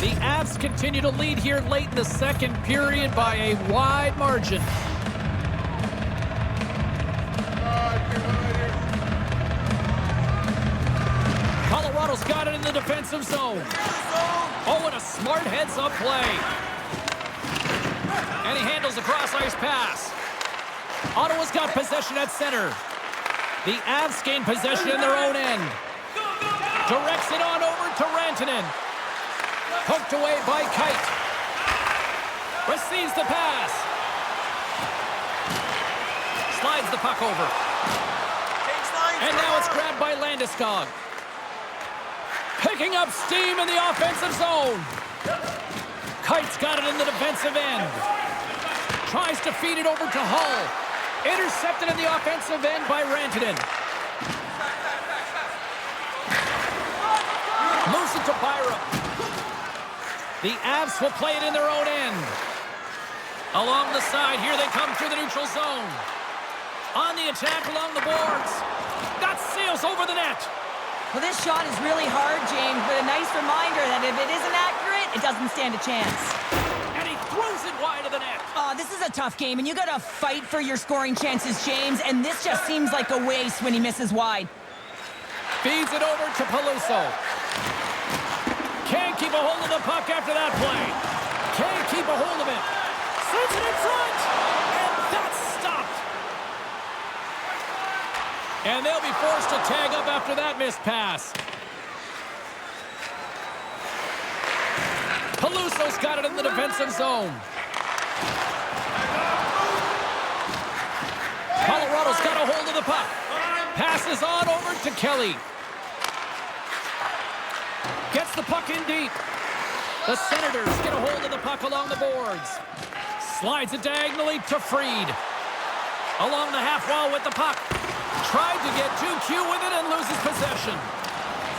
The Avs continue to lead here late in the second period by a wide margin. Colorado's got it in the defensive zone. Oh, and a smart heads-up play. And he handles a cross-ice pass. Ottawa's got possession at center. The Avs gain possession in their own end. Directs it on over to Rantanen. Poked away by Kite. Receives the pass. Slides the puck over. And now it's grabbed by Landeskog. Picking up steam in the offensive zone. Kite's got it in the defensive end. Tries to feed it over to Hull. Intercepted in the offensive end by Rantanen. Moves it to Byram. The Avs will play it in their own end. Along the side, here they come through the neutral zone. On the attack along the boards. That sails over the net. Well, this shot is really hard, James, but a nice reminder that if it isn't accurate, it doesn't stand a chance. And he throws it wide of the net. This is a tough game, and you got to fight for your scoring chances, James, and this just seems like a waste when he misses wide. Feeds it over to Peluso. Can't keep a hold of the puck after that play. Can't keep a hold of it. Sends it in front. And that's stopped. And they'll be forced to tag up after that missed pass. Peluso's got it in the defensive zone. Colorado's got a hold of the puck. Passes on over to Kelly. Gets the puck in deep. The Senators get a hold of the puck along the boards. Slides it diagonally to Fried. Along the half wall with the puck. Tried to get too cute with it and loses possession.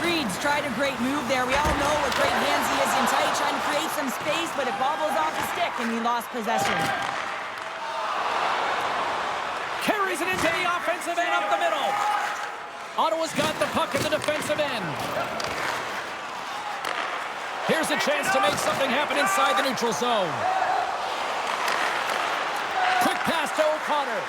Fried's tried a great move there. We all know what great hands he is in tight, trying to create some space, but it bobbles off the stick and he lost possession. Carries it into the offensive end up the middle. Ottawa's got the puck in the defensive end. Here's a chance to make something happen inside the neutral zone. Quick pass to O'Connor.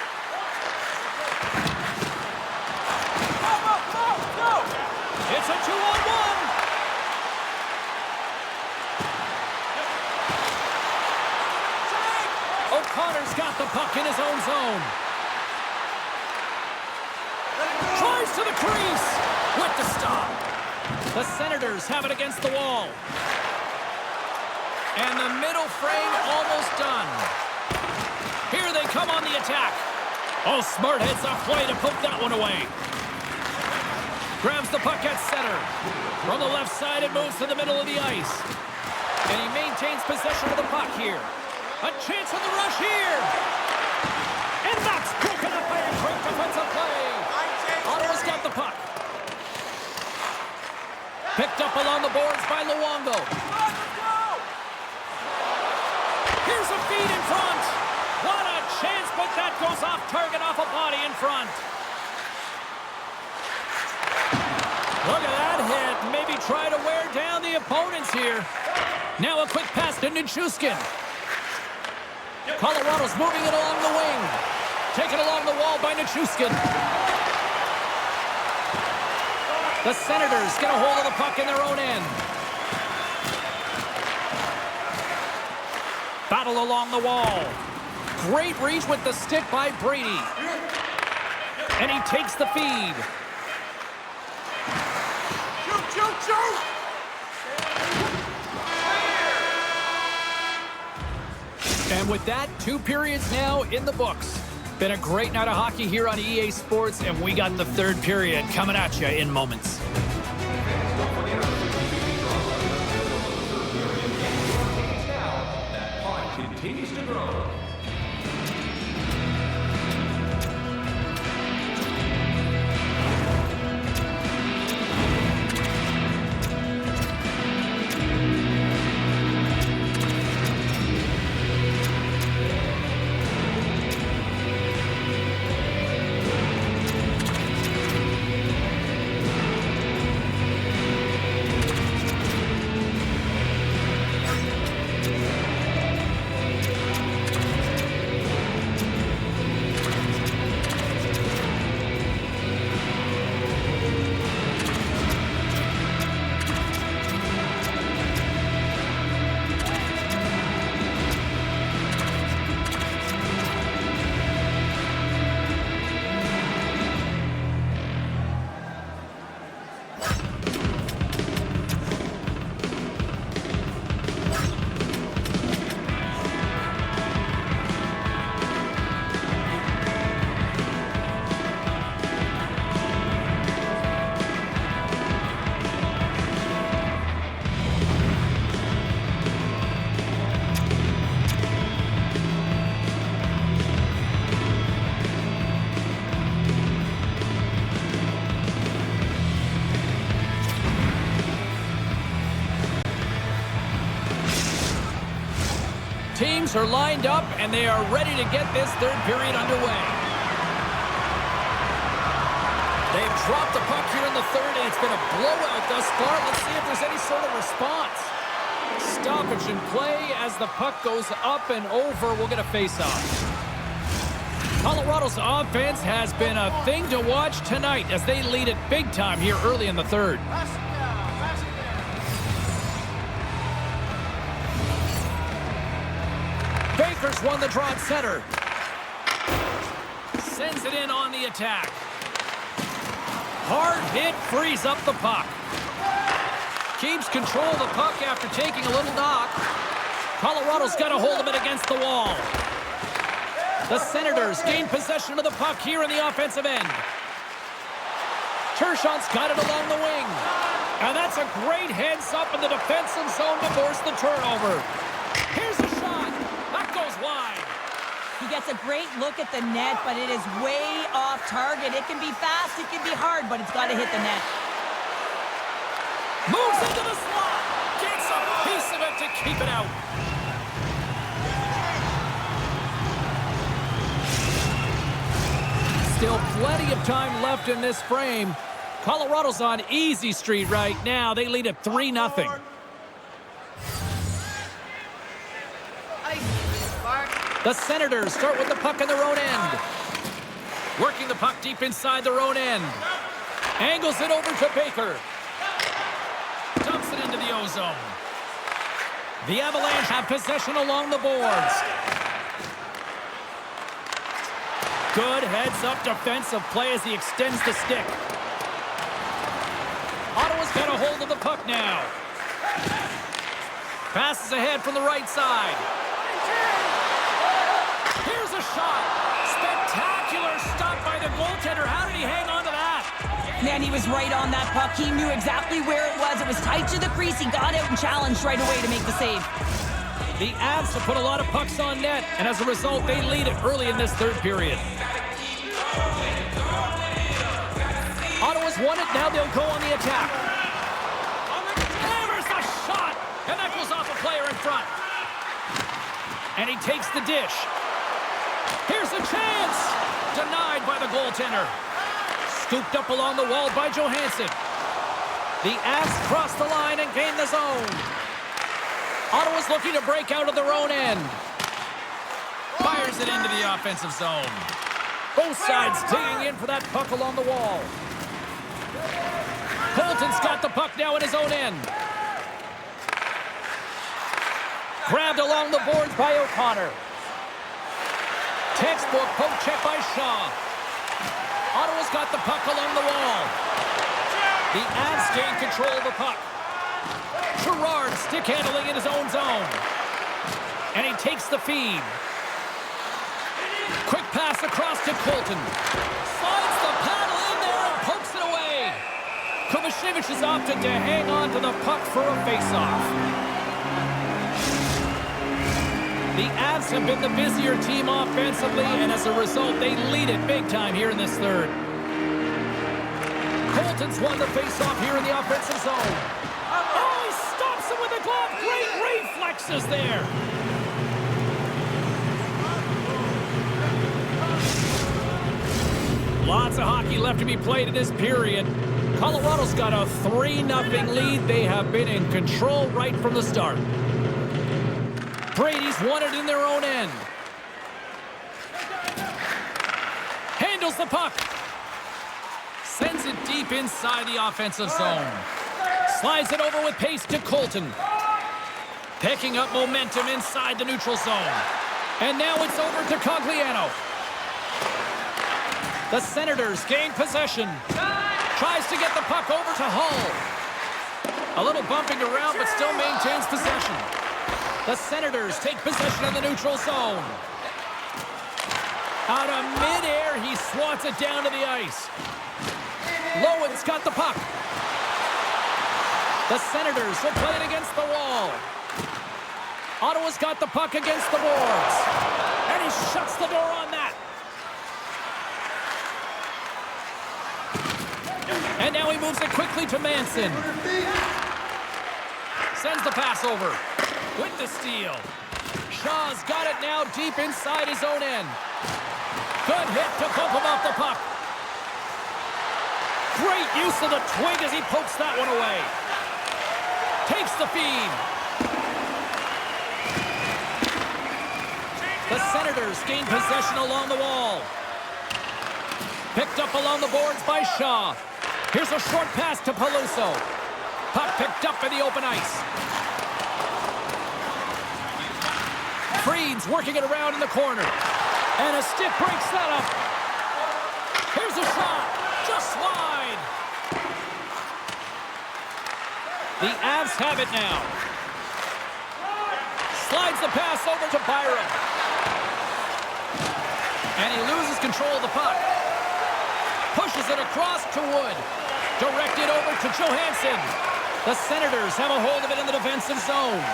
It's a 2-on-1. O'Connor's got the puck in his own zone. Tries to the crease with the stop. The Senators have it against the wall. And the middle frame almost done. Here they come on the attack. Oh, smart heads up play to poke that one away. Grabs the puck at center. From the left side, it moves to the middle of the ice. And he maintains possession of the puck here. A chance on the rush here. And that's broken up by a great defensive play. Ottawa's got the puck. Picked up along the boards by Luongo. Here's a feed in front. What a chance, but that goes off target off a body in front. Look at that hit. Maybe try to wear down the opponents here. Now a quick pass to Nichushkin. Colorado's moving it along the wing. Taken along the wall by Nichushkin. The Senators get a hold of the puck in their own end. Battle along the wall. Great reach with the stick by Brady. And he takes the feed. And with that, 2 periods now in the books. Been a great night of hockey here on EA Sports, and we got the 3rd period coming at you in moments. throw. Teams are lined up, and they are ready to get this third period underway. They've dropped the puck here in the third, and it's been a blowout thus far. Let's see if there's any sort of response. Stoppage in play as the puck goes up and over. We'll get a face-off. Colorado's offense has been a thing to watch tonight as they lead it big time here early in the third. Baker's won the draw at center. Sends it in on the attack. Hard hit frees up the puck. Keeps control of the puck after taking a little knock. Colorado's got a hold of it against the wall. The Senators gain possession of the puck here in the offensive end. Tershon's got it along the wing. And that's a great heads up in the defensive zone to force the turnover. Here's a shot. That goes wide. He gets a great look at the net, but it is way off target. It can be fast, it can be hard, but it's got to hit the net. Moves into the slot. Gets a piece of it to keep it out. Still plenty of time left in this frame. Colorado's on easy street right now. They lead at 3-0. The Senators start with the puck in their own end. Working the puck deep inside their own end. Angles it over to Baker. Dumps it into the O-zone. The Avalanche have possession along the boards. Good heads-up defensive play as he extends the stick. Ottawa's got a hold of the puck now. Passes ahead from the right side. Here's a shot. Spectacular stop by the goaltender. How did he hang on to that? Man, he was right on that puck. He knew exactly where it was. It was tight to the crease. He got out and challenged right away to make the save. The Avs have put a lot of pucks on net, and as a result, they lead it early in this third period. Ottawa's won it. Now they'll go on the attack. Hammers the shot, and that goes off a player in front. And he takes the dish. Here's a chance. Denied by the goaltender. Scooped up along the wall by Johansson. The Avs cross the line and gain the zone. Ottawa's looking to break out of their own end. Fires it into the offensive zone. Both sides digging in for that puck along the wall. Colton's got the puck now in his own end. Grabbed along the boards by O'Connor. Textbook poke check by Shaw. Ottawa's got the puck along the wall. The Avs gain control of the puck. Gerard stick handling in his own zone. And he takes the feed. Quick pass across to Colton. Slides the paddle in there and pokes it away. Kovacevic has opted to hang on to the puck for a face-off. The Avs have been the busier team offensively, and as a result, they lead it big time here in this third. Colton's won the face-off here in the offensive zone. Oh, he stops him with a glove. Great reflexes there. Lots of hockey left to be played in this period. Colorado's got a 3-0 lead. They have been in control right from the start. Brady's won it in their own end. Handles the puck. Sends it deep inside the offensive zone. Slides it over with pace to Colton. Picking up momentum inside the neutral zone. And now it's over to Cogliano. The Senators gain possession. Tries to get the puck over to Hull. A little bumping around, but still maintains possession. The Senators take possession of the neutral zone. Out of midair, he swats it down to the ice. Lowen's got the puck. The Senators will play it against the wall. Ottawa's got the puck against the boards. And he shuts the door on that. And now he moves it quickly to Manson. Sends the pass over. With the steal. Shaw's got it now deep inside his own end. Good hit to bump him off the puck. Great use of the twig as he pokes that one away. Takes the feed. The Senators gain possession along the wall. Picked up along the boards by Shaw. Here's a short pass to Peluso. Puck picked up in the open ice. Freed's working it around in the corner. And a stick breaks that up. Here's a shot. Just wide. The Avs have it now. Slides the pass over to Byram. And he loses control of the puck. Pushes it across to Wood. Directed over to Johansson. The Senators have a hold of it in the defensive zone.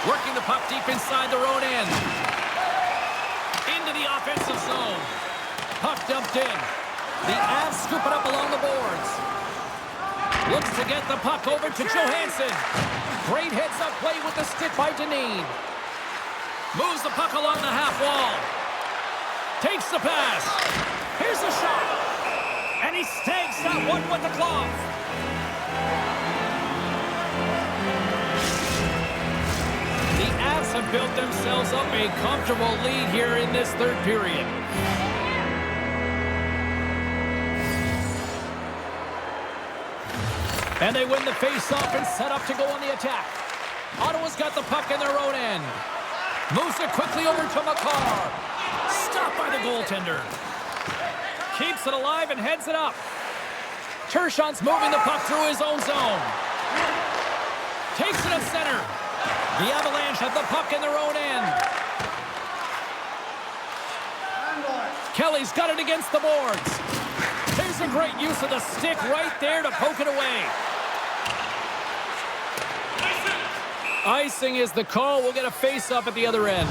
Working the puck deep inside their own end. Into the offensive zone. Puck dumped in. The Avs scoop it up along the boards. Looks to get the puck over to Johansson. Great heads-up play with the stick by Dineen. Moves the puck along the half wall. Takes the pass. Here's the shot. And he snags that one with the glove. The Avs have built themselves up a comfortable lead here in this third period. And they win the face-off and set up to go on the attack. Ottawa's got the puck in their own end. Moves it quickly over to Makar. Stopped by the goaltender. Keeps it alive and heads it up. Tershon's moving the puck through his own zone. Takes it at center. The Avalanche have the puck in their own end. Kelly's got it against the boards. There's a great use of the stick right there to poke it away. Icing is the call. We'll get a face-up at the other end.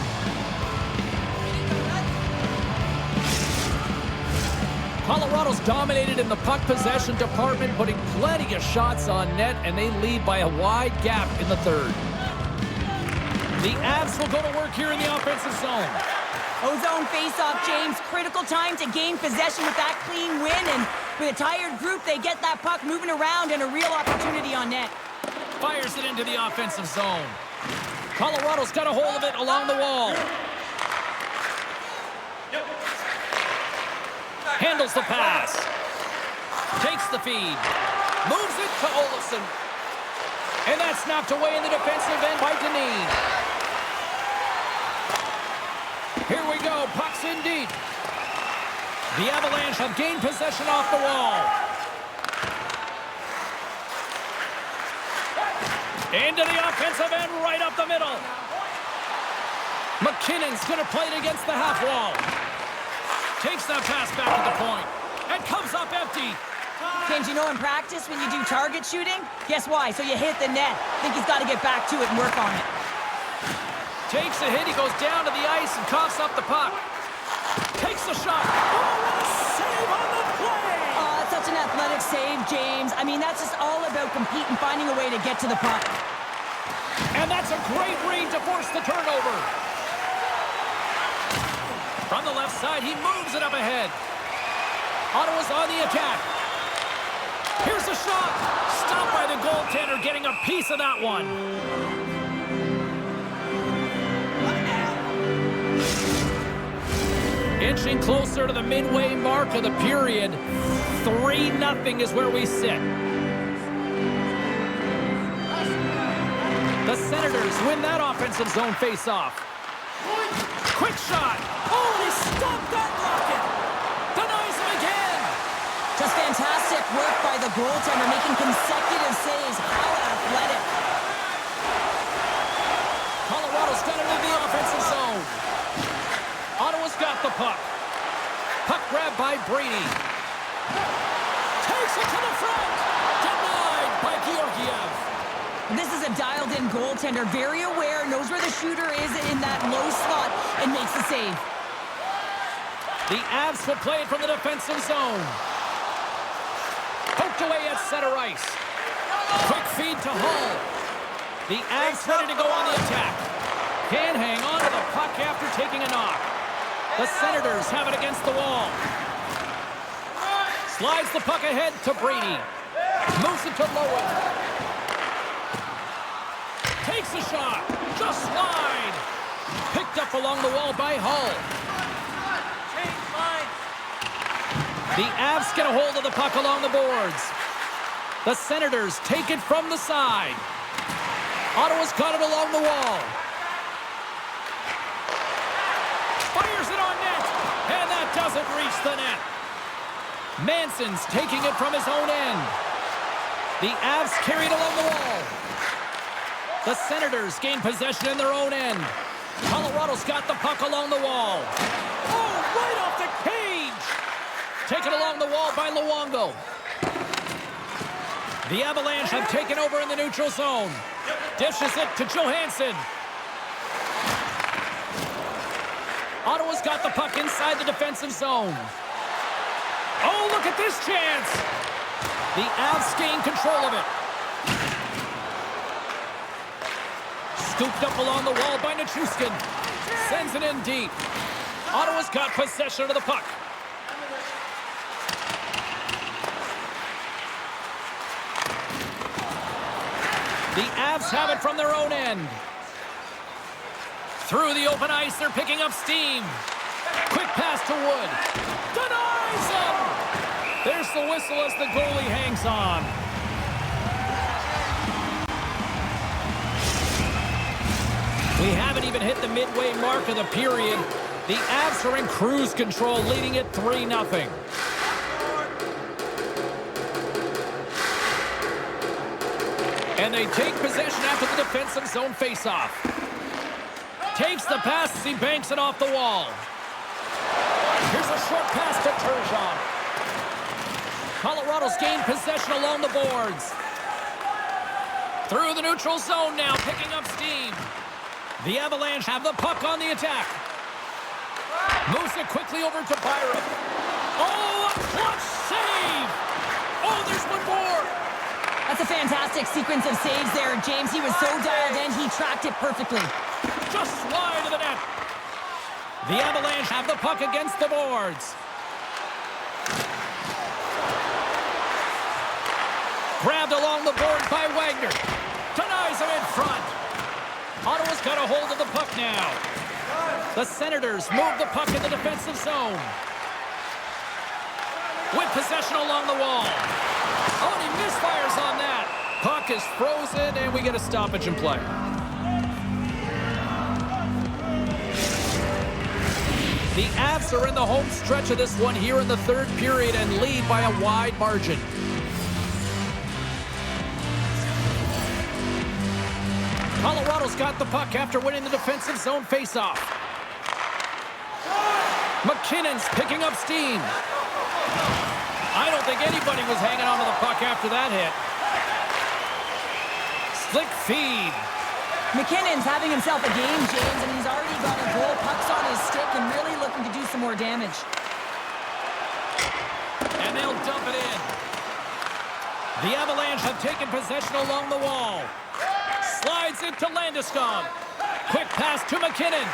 Colorado's dominated in the puck possession department, putting plenty of shots on net, and they lead by a wide gap in the third. The Avs will go to work here in the offensive zone. Ozone face-off, James. Critical time to gain possession with that clean win, and with a tired group, they get that puck moving around and a real opportunity on net. Fires it into the offensive zone. Colorado's got a hold of it along the wall. Handles the pass. Takes the feed. Moves it to Olofsson. And that's knocked away in the defensive end by Dineen. Here we go. Puck's in deep. The Avalanche have gained possession off the wall. Into the offensive end, right up the middle. McKinnon's going to play it against the half wall. Takes that pass back at the point. And comes up empty. James, you know in practice when you do target shooting? Guess why? So you hit the net. Think he's got to get back to it and work on it. Takes a hit, he goes down to the ice and coughs up the puck. Takes the shot. Oh, what a save on the play! Oh, it's such an athletic save, James. I mean, that's just all about competing, finding a way to get to the puck. And that's a great read to force the turnover. From the left side, he moves it up ahead. Ottawa's on the attack. Here's the shot. Stopped by the goaltender, getting a piece of that one. Inching closer to the midway mark of the period. 3-0 is where we sit. The Senators win that offensive zone face-off. Quick shot. Oh, he stopped that rocket. Denies him again. Just fantastic work by the goaltender, making consecutive saves. How athletic. Colorado's got it in the offensive zone. Ottawa's got the puck. Puck grabbed by Brady. Takes it to the front. Denied by Georgiev. This is a dialed-in goaltender, very aware, knows where the shooter is in that low slot, and makes the save. The Avs will play it from the defensive zone. Poked away at center ice. Quick feed to Hull. The Avs ready to go on the attack. Can't hang on to the puck after taking a knock. The Senators have it against the wall. Slides the puck ahead to Brady. Moves it to Lowen. Takes a shot. Just wide. Picked up along the wall by Hull. The Avs get a hold of the puck along the boards. The Senators take it from the side. Ottawa's got it along the wall. Fires it on net. And that doesn't reach the net. Manson's taking it from his own end. The Avs carried along the wall. The Senators gain possession in their own end. Colorado's got the puck along the wall. Oh, right off the cage! Taken along the wall by Luongo. The Avalanche have taken over in the neutral zone. Dishes it to Johansson. Ottawa's got the puck inside the defensive zone. Oh, look at this chance! The Avs gain control of it. Scooped up along the wall by Nichushkin. Sends it in deep. Ottawa's got possession of the puck. The Avs have it from their own end. Through the open ice, they're picking up steam. Quick pass to Wood. Denies him! There's the whistle as the goalie hangs on. We haven't even hit the midway mark of the period. The Avs are in cruise control, leading it 3-0. And they take possession after the defensive zone faceoff. Takes the pass as he banks it off the wall. Here's a short pass to Turgeon. Colorado's gained possession along the boards. Through the neutral zone now, picking up steam. The Avalanche have the puck on the attack. Moves it quickly over to Byron. Oh, a clutch save! Oh, there's one more! That's a fantastic sequence of saves there, James. He was so dialed in, he tracked it perfectly. Just wide of the net. The Avalanche have the puck against the boards. Grabbed along the board by Wagner. Denies him in front. Ottawa's got a hold of the puck now. The Senators move the puck in the defensive zone. With possession along the wall. Oh, and he misfires on that. Puck is frozen, and we get a stoppage in play. The Avs are in the home stretch of this one here in the third period and lead by a wide margin. Colorado's got the puck after winning the defensive zone faceoff. McKinnon's picking up steam. I don't think anybody was hanging on to the puck after that hit. Slick feed. McKinnon's having himself a game, James, and he's already got a goal. Puck's on his stick and really looking to do some more damage. And they'll dump it in. The Avalanche have taken possession along the wall. Slides it to Landeskog. Quick pass to McKinnon.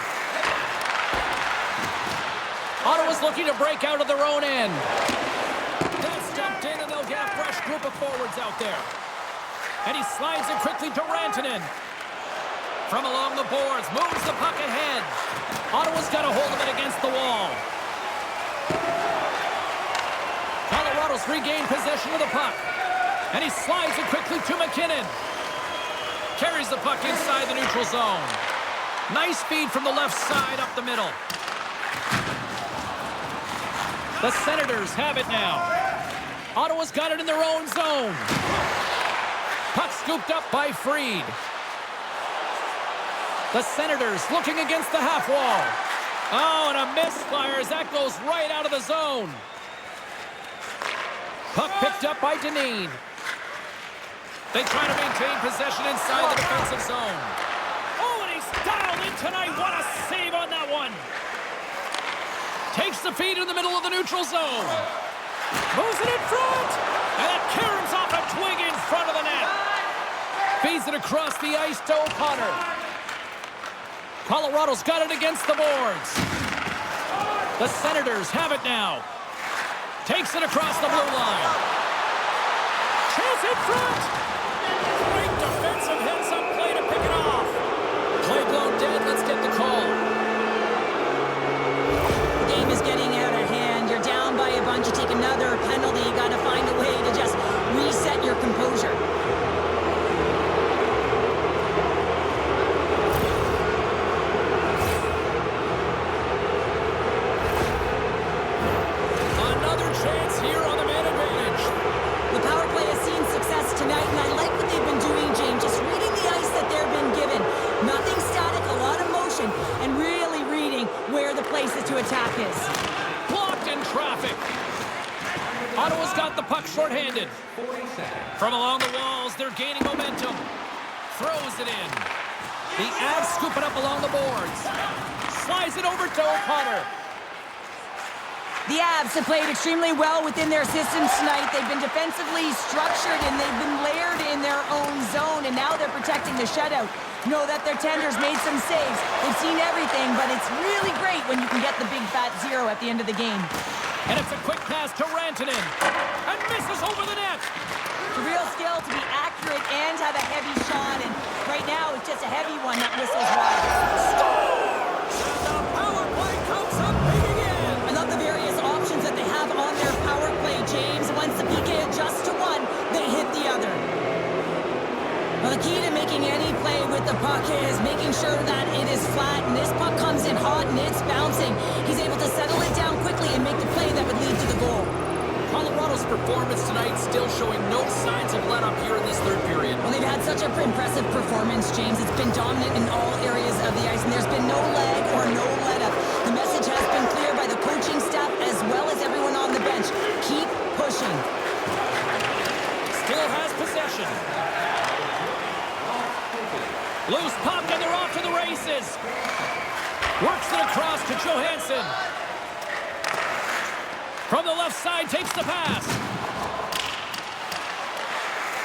Ottawa's looking to break out of their own end. That's dumped in, and they'll get a fresh group of forwards out there. And he slides it quickly to Rantanen. From along the boards, moves the puck ahead. Ottawa's got a hold of it against the wall. Colorado's regained possession of the puck. And he slides it quickly to McKinnon. Carries the puck inside the neutral zone. Nice feed from the left side up the middle. The Senators have it now. Ottawa's got it in their own zone. Puck scooped up by Fried. The Senators looking against the half wall. Oh, and a misfire as that goes right out of the zone. Puck picked up by Dineen. They try to maintain possession inside the defensive zone. Oh, and he's dialed in tonight. What a save on that one. Takes the feed in the middle of the neutral zone. Moves it in front. And it caroms off a twig in front of the net. Feeds it across the ice to O'Connor. Colorado's got it against the boards. The Senators have it now. Takes it across the blue line. Chance in front. Great defensive heads-up play to pick it off. Play blown dead. Let's get the call. The game is getting out of hand. You're down by a bunch. You take another penalty. You got to find a way to just reset your composure. Another chance here on the man advantage. The power play has seen success tonight, and I like what they've been doing, James. Just reading the ice that they've been given. Nothing static, a lot of motion, and really reading where the places to attack is. Blocked in traffic. Ottawa's got the puck shorthanded. From along the walls, they're gaining momentum. Throws it in. The Avs scoop it up along the boards. Slides it over to O'Connor. The Avs have played extremely well within their systems tonight. They've been defensively structured, and they've been layered in their own zone, and now they're protecting the shutout. Know that their tenders made some saves. They've seen everything, but it's really great when you can get the big fat zero at the end of the game. And it's a quick pass to Rantanen. And misses over the net. It's a real skill to be accurate and have a heavy shot, and right now it's just a heavy one that whistles wide. Scores! And the power play comes up big again. I love the various options that they have on their power play, James. Once the PK adjusts to one, they hit the other. Well, the key to making any play with the puck is making sure that it is flat, and this puck comes in hot and it's bouncing. He's able to settle it down quickly and make the play that would lead to the goal. Colorado's performance tonight still showing no signs of let-up here in this third period. Well, they've had such an impressive performance, James. It's been dominant in all areas of the ice, and there's been no lag or no let-up. The message has been clear by the coaching staff as well as everyone on the bench. Keep pushing. Still has possession. Loose puck, and they're off to the races. Works it across to Johansson. From the left side, takes the pass.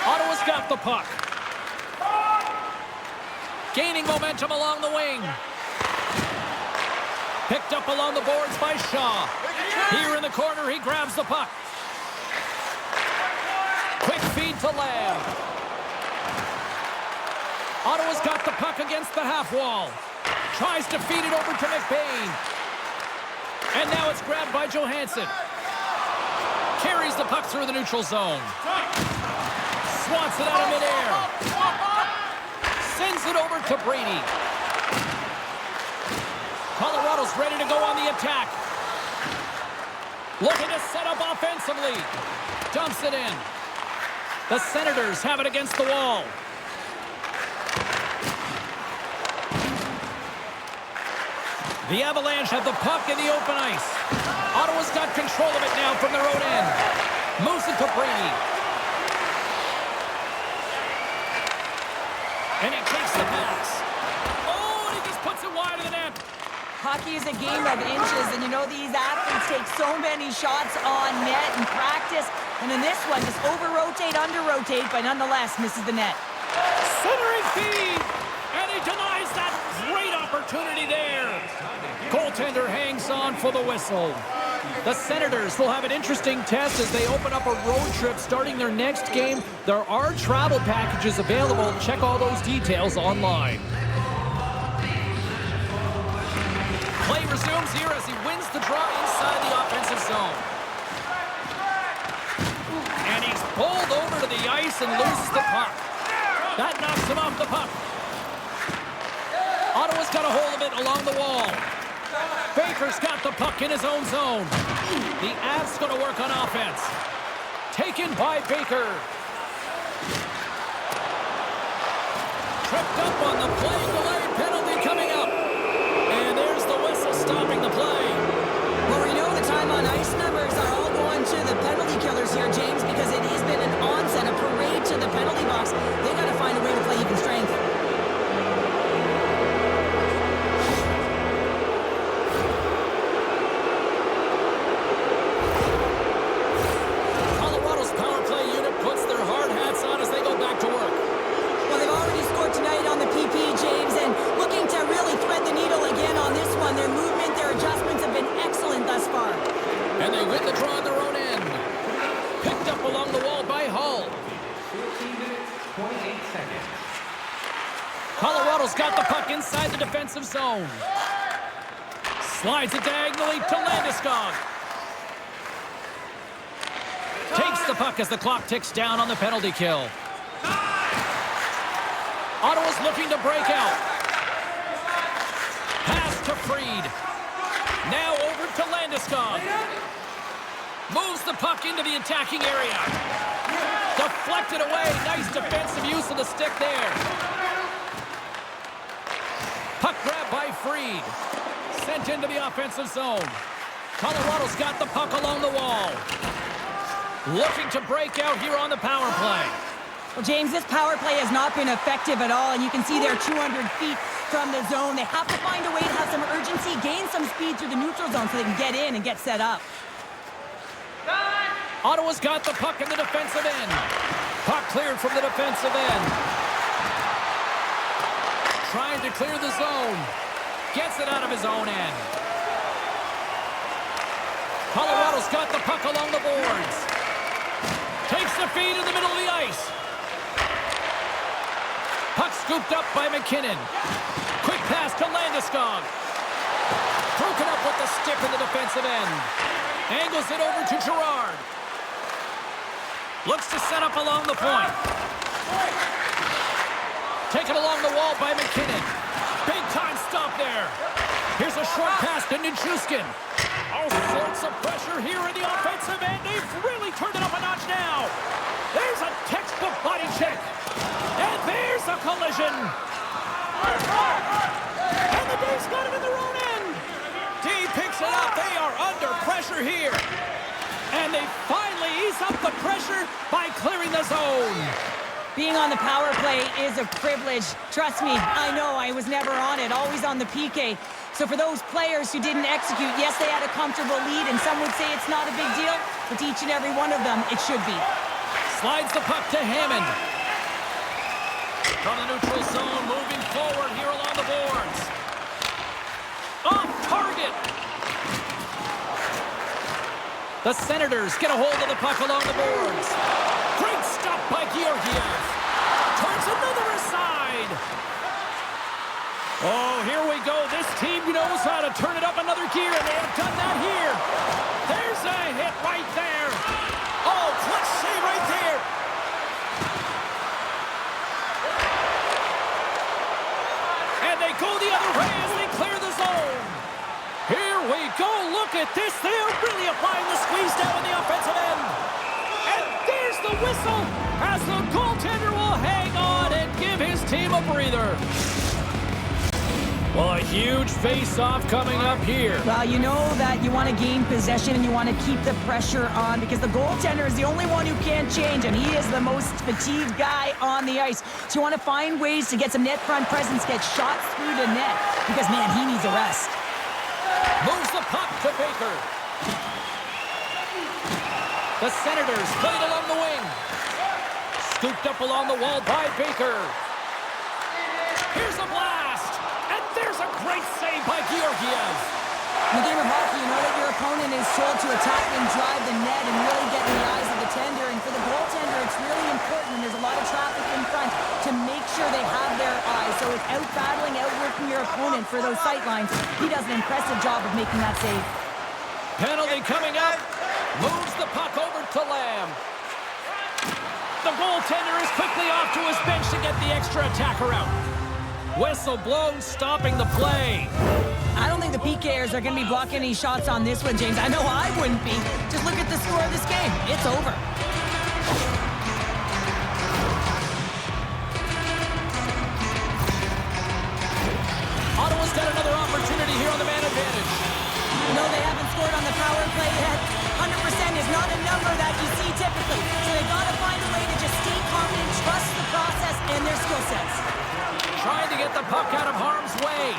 Ottawa's got the puck. Gaining momentum along the wing. Picked up along the boards by Shaw. Here in the corner, he grabs the puck. Quick feed to Lamb. Ottawa's got the puck against the half wall. Tries to feed it over to McBain. And now it's grabbed by Johansson. Carries the puck through the neutral zone. Swats it out of midair. Sends it over to Brady. Colorado's ready to go on the attack. Looking to set up offensively. Dumps it in. The Senators have it against the wall. The Avalanche have the puck in the open ice. Ottawa's got control of it now from their own end. Moves it to Brady. And he takes the pass. side of the net. Hockey is a game of inches, and you know these athletes take so many shots on net in practice, and in this one, just over-rotate, under-rotate, but nonetheless misses the net. Centering feed, and he denies that great opportunity there. Goaltender hangs on for the whistle. The Senators will have an interesting test as they open up a road trip starting their next game. There are travel packages available. Check all those details online. Play resumes here as he wins the draw inside the offensive zone. And he's bowled over to the ice and loses the puck. That knocks him off the puck. Ottawa's got a hold of it along the wall. Baker's got the puck in his own zone. The Avs going to work on offense. Taken by Baker. Tripped up on the play. Delayed penalty coming up. And there's the whistle stopping the play. Well, we know the time on ice numbers are all going to the penalty killers here, James, because it has been an onset, a parade to the penalty box. They got to find a way to play even strength. Colorado's power play unit puts their hard hats on as they go back to work. Well, they've already scored tonight on the PP, James, and looking to really thread the needle again on this one. Their movement, their adjustments have been excellent thus far. And they win the draw on their own end. Picked up along the wall by Hull. 14 minutes, 28 seconds. Colorado's got the puck inside the defensive zone. Slides it diagonally to Landeskog. Takes the puck as the clock ticks down on the penalty kill. Ottawa's looking to break out. Pass to Fried. Now over to Landeskog. Moves the puck into the attacking area. Deflected away. Nice defensive use of the stick there. Puck grab by Fried. Sent into the offensive zone. Colorado's got the puck along the wall. Looking to break out here on the power play. Well, James, this power play has not been effective at all, and you can see they're 200 feet from the zone. They have to find a way to have some urgency, gain some speed through the neutral zone so they can get in and get set up. Ottawa's got the puck in the defensive end. Puck cleared from the defensive end. Trying to clear the zone. Gets it out of his own end. Colorado's got the puck along the boards. Takes the feed in the middle of the ice. Puck scooped up by McKinnon. Quick pass to Landeskog. Broken up with the stick in the defensive end. Angles it over to Girard. Looks to set up along the point. Taken along the wall by McKinnon. Big time stop there. Here's a short pass to Nichushkin. All sorts of pressure here in the offensive end. They've really turned it up a notch now. There's a textbook body check. And there's a collision. And the Dave's got it in their own end. D picks it up. They are under pressure here. And they finally ease up the pressure by clearing the zone. Being on the power play is a privilege. Trust me, I know I was never on it, always on the PK. So for those players who didn't execute, yes, they had a comfortable lead, and some would say it's not a big deal, but to each and every one of them, it should be. Slides the puck to Hammond. From the neutral zone, moving forward here along the boards. Off target. The Senators get a hold of the puck along the boards. Great stop by Georgiev. Turns another aside. Oh, here we go. This team knows how to turn it up another gear, and they have done that here. There's a hit right there. Oh, clutch save right there. And they go the other way as they clear the zone. Here we go. Look at this. They are really applying the squeeze down in the offensive end. And there's the whistle as the goaltender will hang on and give his team a breather. Well, a huge face-off coming up here. Well, you know that you want to gain possession and you want to keep the pressure on because the goaltender is the only one who can't change, and he is the most fatigued guy on the ice. So you want to find ways to get some net front presence, get shots through the net because, man, he needs a rest. Moves the puck to Baker. The Senators played along the wing. Scooped up along the wall by Baker. Here's a blast. And there's a great save by Georgiev. In the game of hockey, you know that your opponent is told to attack and drive the net and really get in the eyes of the tender. And for the goaltender, it's really important when there's a lot of traffic in front to make sure they have their eyes. So it's out-battling, outworking your opponent for those sight lines. He does an impressive job of making that save. Penalty coming up. Moves the puck over to Lamb. The goaltender is quickly off to his bench to get the extra attacker out. Whistle blown, stopping the play. I don't think the PKers are going to be blocking any shots on this one, James. I know I wouldn't be. Just look at the score of this game. It's over. Ottawa's got another opportunity here on the man advantage. No, they haven't scored on the power play yet. 100% is not a number that you see typically. So they've got to find a way to just stay confident, trust the process and their skill sets. Trying to get the puck out of harm's way.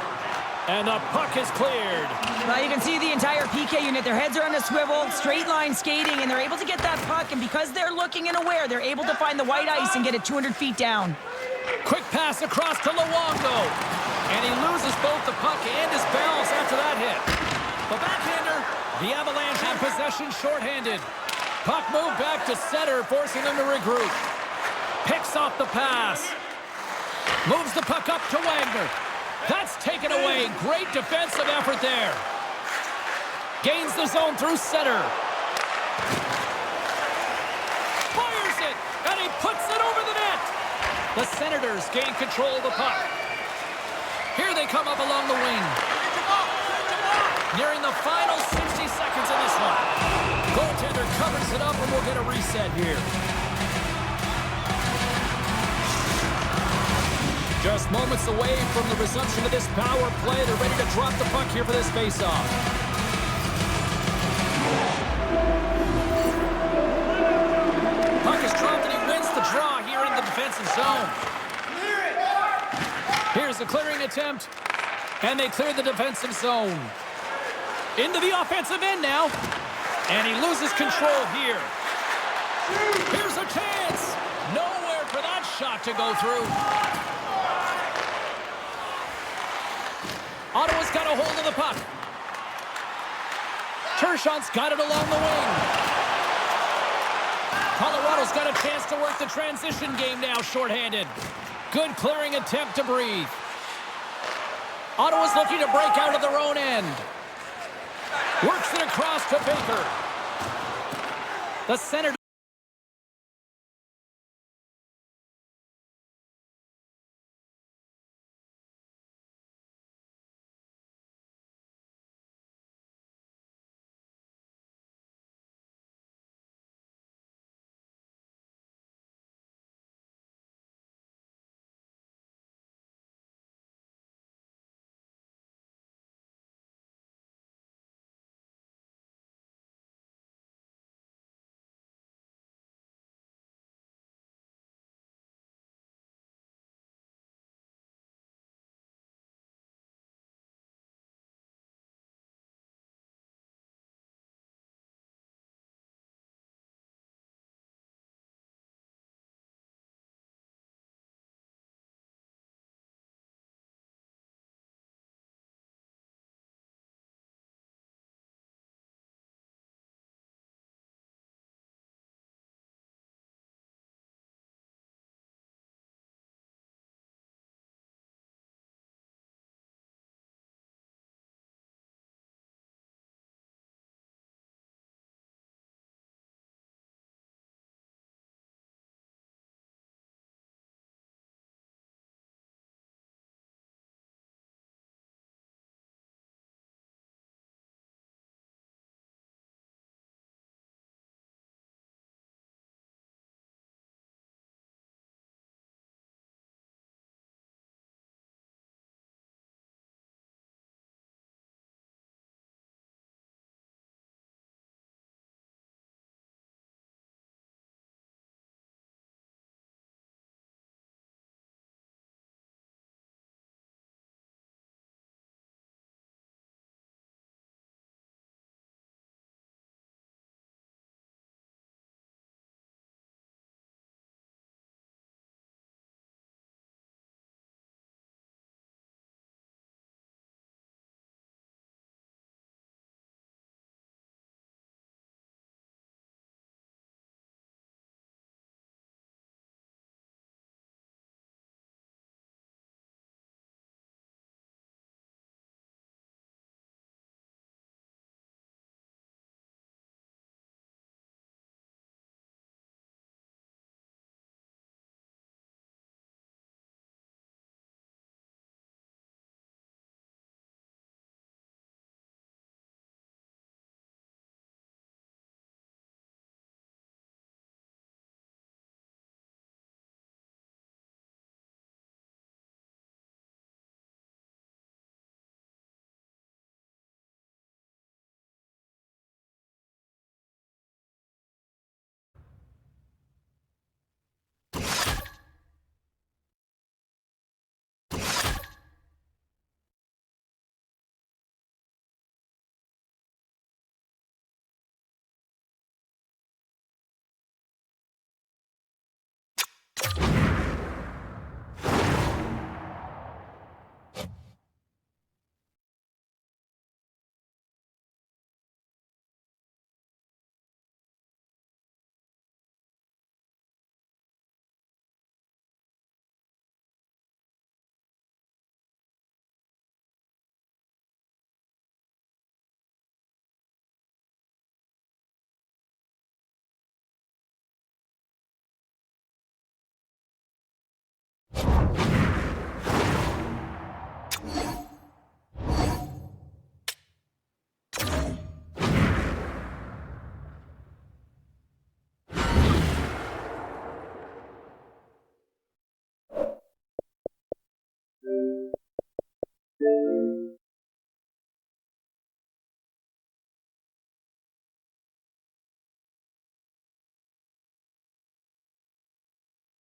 And the puck is cleared. Well, you can see the entire PK unit. Their heads are on a swivel, straight line skating, and they're able to get that puck. And because they're looking and aware, they're able to find the white ice and get it 200 feet down. Quick pass across to Luongo. And he loses both the puck and his balance after that hit. The backhander. The Avalanche have possession shorthanded. Puck moved back to center, forcing them to regroup. Picks off the pass. Moves the puck up to Wagner. That's taken away. Great defensive effort there. Gains the zone through center. Fires it, and he puts it over the net. The Senators gain control of the puck. Here they come up along the wing. Nearing the final 60 seconds of this one. Goaltender covers it up, and we'll get a reset here. Just moments away from the resumption of this power play. They're ready to drop the puck here for this faceoff. Puck is dropped, and he wins the draw here in the defensive zone. Here's a clearing attempt, and they clear the defensive zone. Into the offensive end now, and he loses control here. Here's a chance. Nowhere for that shot to go through. Ottawa's got a hold of the puck. Tershon's got it along the wing. Colorado's got a chance to work the transition game now, shorthanded. Good clearing attempt to breathe. Ottawa's looking to break out of their own end. Works it across to Baker. The Senators